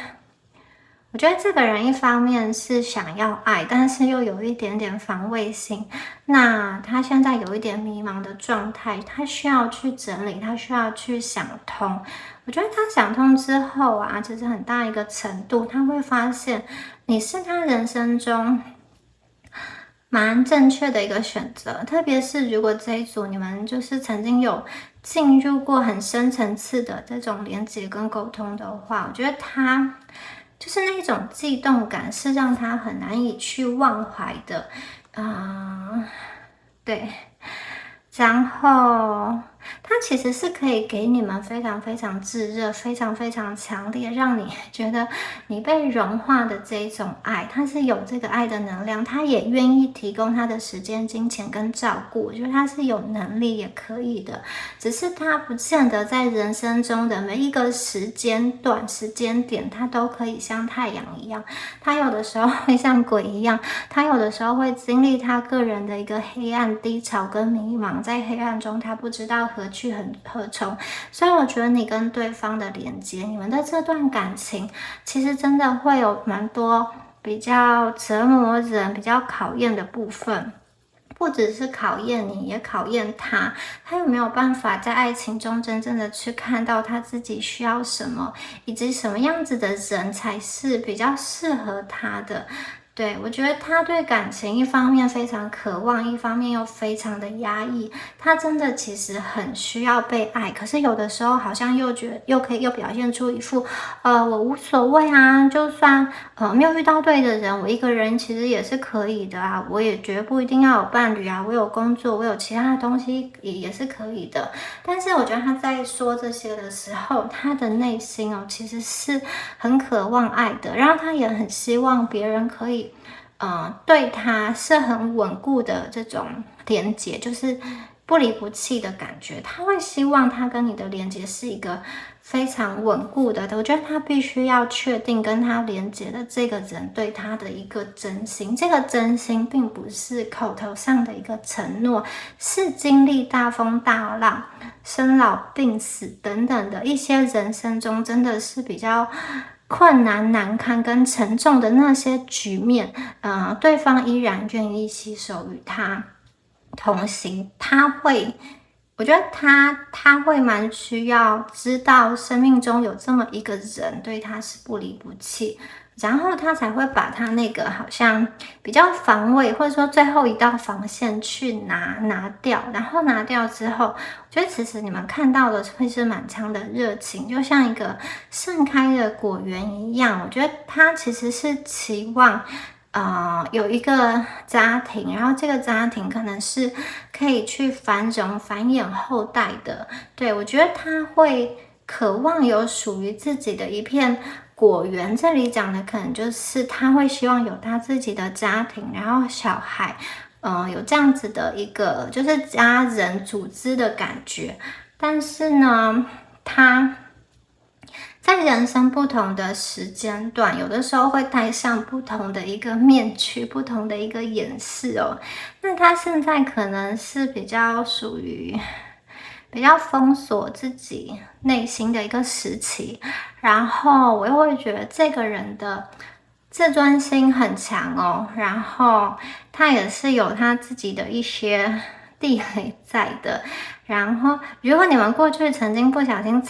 我觉得这个人一方面是想要爱，但是又有一点点防卫心。那他现在有一点迷茫的状态，他需要去整理，他需要去想通。我觉得他想通之后啊，其实很大一个程度，他会发现你是他人生中蛮正确的一个选择。特别是如果这一组你们就是曾经有进入过很深层次的这种连接跟沟通的话，我觉得他就是那种悸动感是让他很难以去忘怀的。对，然后它其实是可以给你们非常非常炙热、非常非常强烈，让你觉得你被融化的这一种爱，它是有这个爱的能量，它也愿意提供他的时间、金钱跟照顾，我觉得他是有能力也可以的，只是他不见得在人生中的每一个时间段、时间点，他都可以像太阳一样，他有的时候会像鬼一样，他有的时候会经历他个人的一个黑暗、低潮跟迷茫，在黑暗中他不知道何去何从。所以我觉得你跟对方的连接，你们的这段感情其实真的会有蛮多比较折磨人、比较考验的部分，不只是考验你，也考验他，他有没有办法在爱情中真正的去看到他自己需要什么，以及什么样子的人才是比较适合他的。对，我觉得他对感情一方面非常渴望，一方面又非常的压抑。他真的其实很需要被爱，可是有的时候好像又表现出一副我无所谓啊，就算没有遇到对的人，我一个人其实也是可以的啊，我也绝不一定要有伴侣啊，我有工作，我有其他的东西也是可以的。但是我觉得他在说这些的时候，他的内心其实是很渴望爱的，然后他也很希望别人可以对他是很稳固的这种连接，就是不离不弃的感觉。他会希望他跟你的连接是一个非常稳固的。我觉得他必须要确定跟他连接的这个人对他的一个真心。这个真心并不是口头上的一个承诺，是经历大风大浪、生老病死等等的一些人生中真的是比较困难难堪跟沉重的那些局面，对方依然愿意携手与他同行，他会我觉得他会蛮需要知道生命中有这么一个人对他是不离不弃，然后他才会把他那个好像比较防卫或者说最后一道防线去拿掉，然后拿掉之后，我觉得其实你们看到的会是满腔的热情，就像一个盛开的果园一样。我觉得他其实是期望有一个家庭，然后这个家庭可能是可以去繁荣繁衍后代的。对，我觉得他会渴望有属于自己的一片果园。这里讲的可能就是他会希望有他自己的家庭，然后小孩，有这样子的一个就是家人组织的感觉。但是呢，他在人生不同的时间段，有的时候会戴上不同的一个面具，不同的一个掩饰哦。那他现在可能是比较属于比较封锁自己内心的一个时期，然后我又会觉得这个人的自尊心很强哦，然后他也是有他自己的一些地雷在的。然后，如果你们过去曾经不小心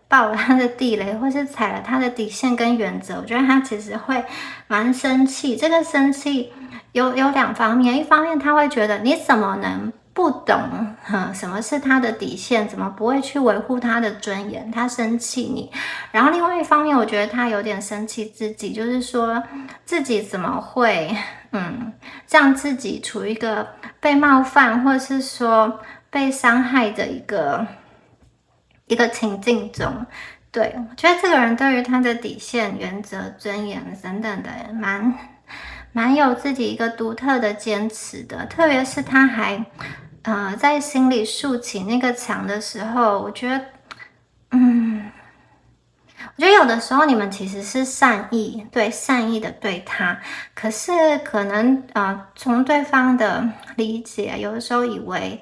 爆了他的地雷，或是踩了他的底线跟原则，我觉得他其实会蛮生气。这个生气有两方面，一方面他会觉得你怎么能不懂什么是他的底线，怎么不会去维护他的尊严，他生气你。然后另外一方面，我觉得他有点生气自己，就是说自己怎么会让自己处于一个被冒犯，或者是说被伤害的一个情境中。对，我觉得这个人对于他的底线、原则、尊严等等的，蛮有自己一个独特的坚持的。特别是他还在心里竖起那个墙的时候，我觉得有的时候你们其实是善意的对他，可是可能从对方的理解，有的时候以为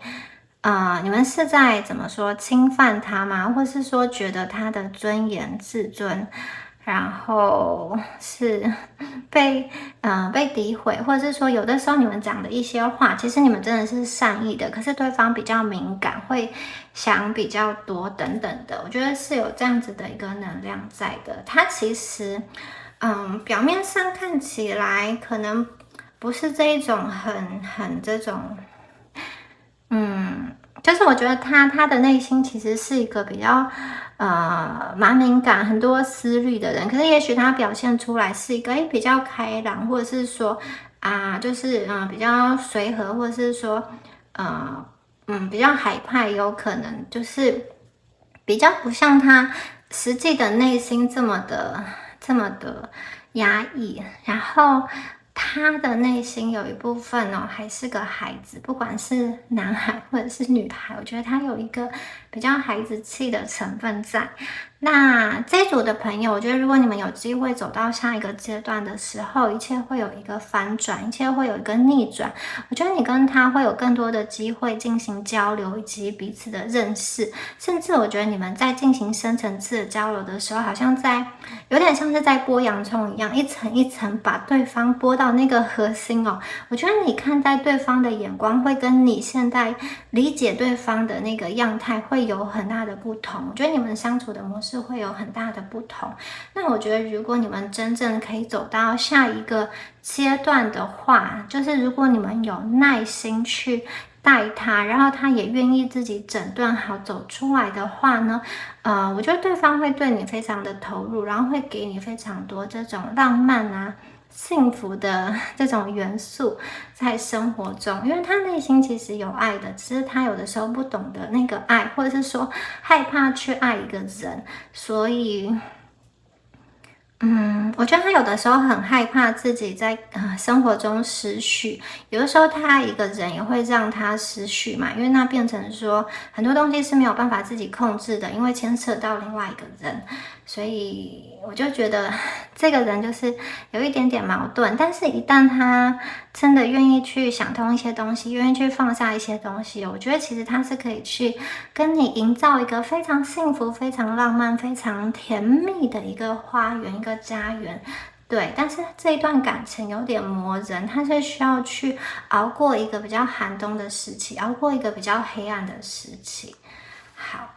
你们是在怎么说侵犯他吗？或是说觉得他的尊严自尊，然后是被诋毁，或者是说有的时候你们讲的一些话，其实你们真的是善意的，可是对方比较敏感，会想比较多等等的。我觉得是有这样子的一个能量在的。他其实表面上看起来可能不是这一种很这种就是我觉得他的内心其实是一个比较蛮敏感、很多思虑的人，可是也许他表现出来是一个比较开朗，或者是说就是比较随和，或者是说比较海派，有可能就是比较不像他实际的内心这么的压抑，然后他的内心有一部分还是个孩子，不管是男孩或者是女孩，我觉得他有一个比较孩子气的成分在。那这一组的朋友，我觉得如果你们有机会走到下一个阶段的时候，一切会有一个反转，一切会有一个逆转。我觉得你跟他会有更多的机会进行交流，以及彼此的认识，甚至我觉得你们在进行深层次的交流的时候，好像有点像是在剥洋葱一样，一层一层把对方剥到那个核心哦。我觉得你看待对方的眼光，会跟你现在理解对方的那个样态会有很大的不同。我觉得你们相处的模式会有很大的不同。那我觉得如果你们真正可以走到下一个阶段的话，就是如果你们有耐心去带他，然后他也愿意自己整顿好走出来的话呢，我觉得对方会对你非常的投入，然后会给你非常多这种浪漫幸福的这种元素在生活中。因为他内心其实有爱的，只是他有的时候不懂得那个爱，或者是说害怕去爱一个人，所以我觉得他有的时候很害怕自己在生活中失序，有的时候他爱一个人也会让他失序嘛，因为那变成说很多东西是没有办法自己控制的，因为牵涉到另外一个人，所以我就觉得这个人就是有一点点矛盾。但是一旦他真的愿意去想通一些东西，愿意去放下一些东西，我觉得其实他是可以去跟你营造一个非常幸福、非常浪漫、非常甜蜜的一个花园、一个家园对，但是这一段感情有点磨人，它是需要去熬过一个比较寒冬的时期，熬过一个比较黑暗的时期。好。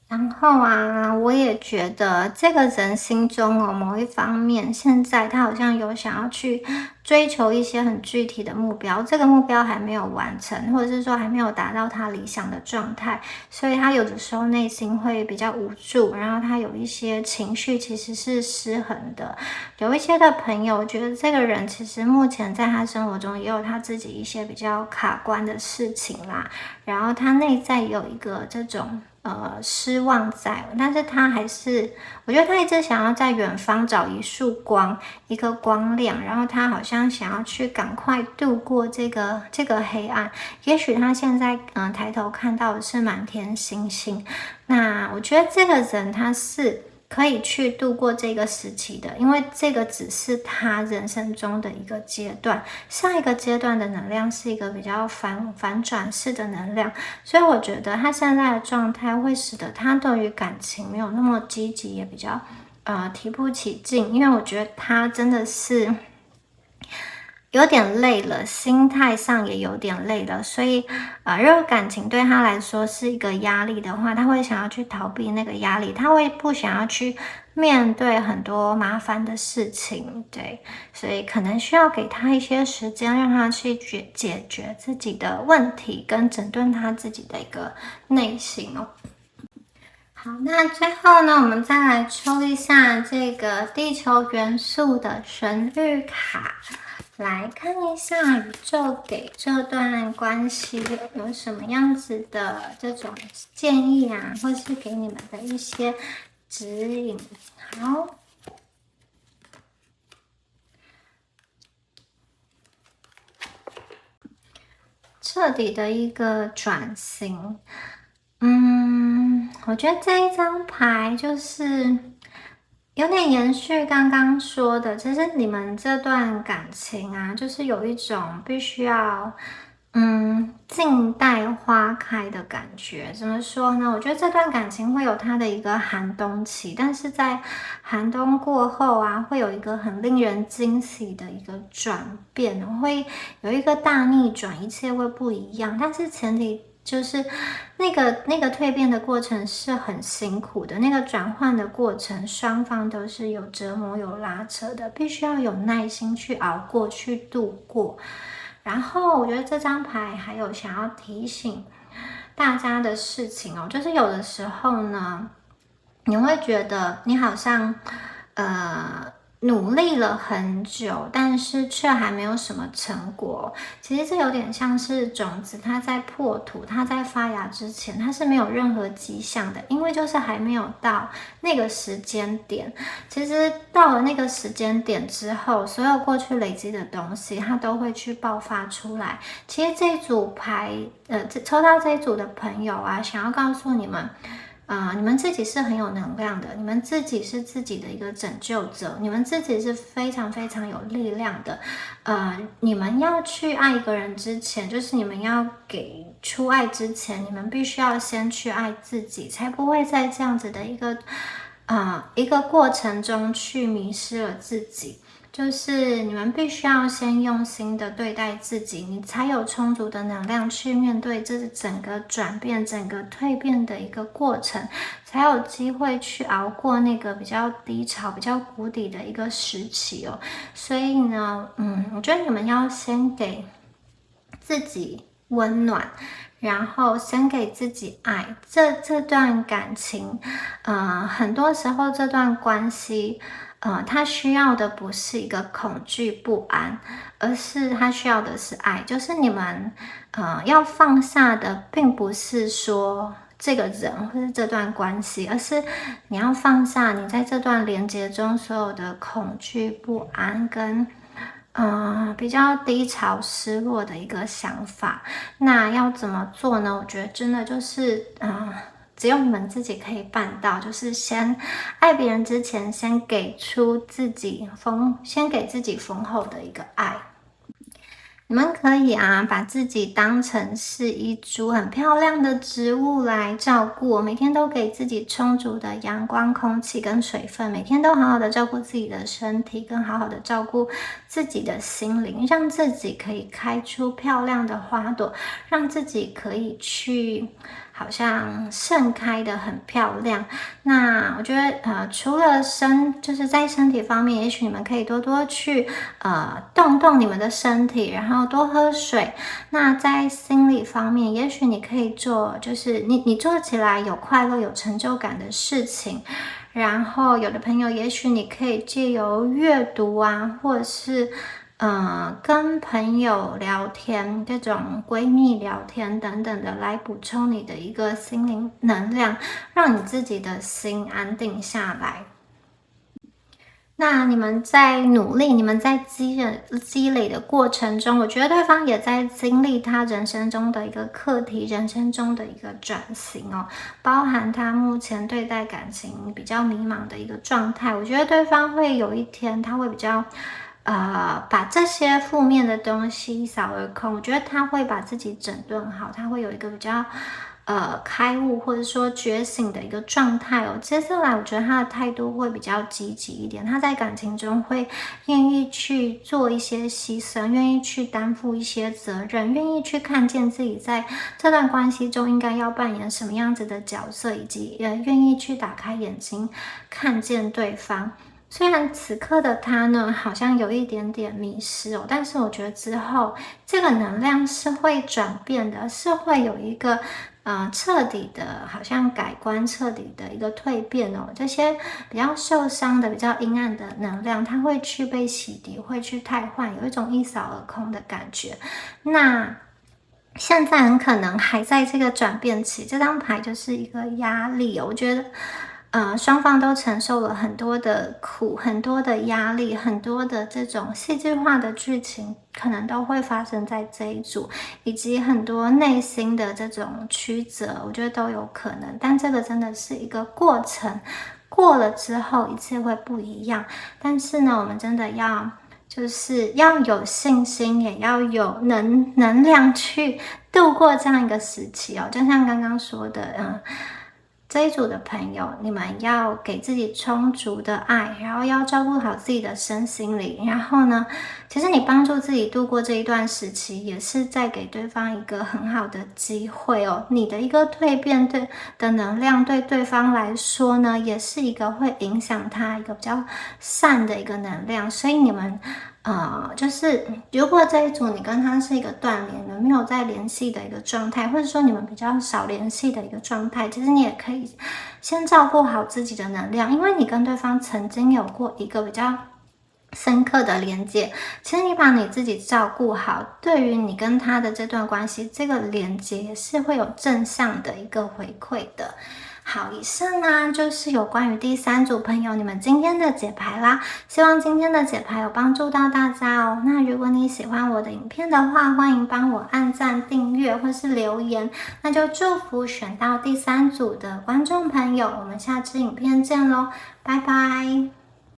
然后啊，我也觉得这个人心中某一方面，现在他好像有想要去追求一些很具体的目标，这个目标还没有完成，或者是说还没有达到他理想的状态，所以他有的时候内心会比较无助，然后他有一些情绪其实是失衡的。有一些的朋友觉得这个人其实目前在他生活中也有他自己一些比较卡关的事情啦，然后他内在有一个这种失望在，但是他还是，我觉得他一直想要在远方找一束光，一个光亮，然后他好像想要去赶快度过这个黑暗。也许他现在抬头看到的是满天星星，那我觉得这个人他是可以去度过这个时期的，因为这个只是他人生中的一个阶段，上一个阶段的能量是一个比较反转式的能量，所以我觉得他现在的状态会使得他对于感情没有那么积极，也比较提不起劲，因为我觉得他真的是有点累了，心态上也有点累了，所以如果感情对他来说是一个压力的话，他会想要去逃避那个压力，他会不想要去面对很多麻烦的事情，对，所以可能需要给他一些时间，让他去解决自己的问题，跟整顿他自己的一个内心哦。好，那最后呢，我们再来抽一下这个地球元素的旋律卡，来看一下宇宙给这段关系有什么样子的这种建议啊，或是给你们的一些指引。好，彻底的一个转型。我觉得这一张牌就是有点延续刚刚说的，其实你们这段感情啊，就是有一种必须要静待花开的感觉。怎么说呢？我觉得这段感情会有它的一个寒冬期，但是在寒冬过后啊，会有一个很令人惊喜的一个转变，会有一个大逆转，一切会不一样。但是前提就是那个蜕变的过程是很辛苦的，那个转换的过程，双方都是有折磨、有拉扯的，必须要有耐心去熬过去、度过。然后我觉得这张牌还有想要提醒大家的事情哦，就是有的时候呢，你会觉得你好像努力了很久，但是却还没有什么成果。其实这有点像是种子，它在破土，它在发芽之前，它是没有任何迹象的，因为就是还没有到那个时间点。其实到了那个时间点之后，所有过去累积的东西，它都会去爆发出来。其实这一组牌，抽到这一组的朋友啊，想要告诉你们。你们自己是很有能量的，你们自己是自己的一个拯救者，你们自己是非常非常有力量的。你们要去爱一个人之前，就是你们要给出爱之前，你们必须要先去爱自己，才不会在这样子的一个过程中去迷失了自己。就是你们必须要先用心的对待自己，你才有充足的能量去面对这整个转变、整个蜕变的一个过程，才有机会去熬过那个比较低潮、比较谷底的一个时期哦。所以呢，我觉得你们要先给自己温暖，然后先给自己爱。这段感情，很多时候这段关系。他需要的不是一个恐惧不安，而是他需要的是爱。就是你们，要放下的，并不是说这个人或是这段关系，而是你要放下你在这段连接中所有的恐惧不安跟比较低潮、失落的一个想法。那要怎么做呢？我觉得真的就是只有你们自己可以办到，就是先爱别人之前，先给自己丰厚的一个爱。你们可以把自己当成是一株很漂亮的植物来照顾，每天都给自己充足的阳光、空气跟水分，每天都好好的照顾自己的身体，跟好好的照顾自己的心灵，让自己可以开出漂亮的花朵，让自己可以去好像盛开的很漂亮。那我觉得除了就是在身体方面，也许你们可以多多去动动你们的身体，然后多喝水。那在心理方面，也许你可以做，就是你做起来有快乐、有成就感的事情。然后有的朋友，也许你可以借由阅读或者是跟朋友聊天，这种闺蜜聊天等等的，来补充你的一个心灵能量，让你自己的心安定下来。那你们在努力，你们在积累的过程中，我觉得对方也在经历他人生中的一个课题，人生中的一个转型哦，包含他目前对待感情比较迷茫的一个状态。我觉得对方会有一天，他会比较把这些负面的东西一扫而空。我觉得他会把自己整顿好，他会有一个比较开悟或者说觉醒的一个状态哦。接下来我觉得他的态度会比较积极一点，他在感情中会愿意去做一些牺牲，愿意去担负一些责任，愿意去看见自己在这段关系中应该要扮演什么样子的角色，以及愿意去打开眼睛看见对方。虽然此刻的他呢，好像有一点点迷失哦，但是我觉得之后这个能量是会转变的，是会有一个彻底的，好像改观，彻底的一个蜕变哦。这些比较受伤的、比较阴暗的能量，它会去被洗涤，会去汰换，有一种一扫而空的感觉。那现在很可能还在这个转变期，这张牌就是一个压力哦。我觉得双方都承受了很多的苦，很多的压力，很多的这种戏剧化的剧情，可能都会发生在这一组，以及很多内心的这种曲折，我觉得都有可能。但这个真的是一个过程，过了之后一切会不一样。但是呢，我们真的就是要有信心，也要有能量去度过这样一个时期哦。就像刚刚说的，这一组的朋友，你们要给自己充足的爱，然后要照顾好自己的身心灵。然后呢，其实你帮助自己度过这一段时期，也是在给对方一个很好的机会哦。你的一个蜕变的能量，对对方来说呢，也是一个会影响他一个比较善的一个能量。所以你们就是如果这一组你跟他是一个断联的，没有在联系的一个状态，或者说你们比较少联系的一个状态，其实你也可以先照顾好自己的能量，因为你跟对方曾经有过一个比较深刻的连接，其实你把你自己照顾好，对于你跟他的这段关系，这个连接也是会有正向的一个回馈的。好，以上呢就是有关于第三组朋友你们今天的解牌啦，希望今天的解牌有帮助到大家哦。那如果你喜欢我的影片的话，欢迎帮我按赞、订阅或是留言，那就祝福选到第三组的观众朋友，我们下支影片见咯，拜拜。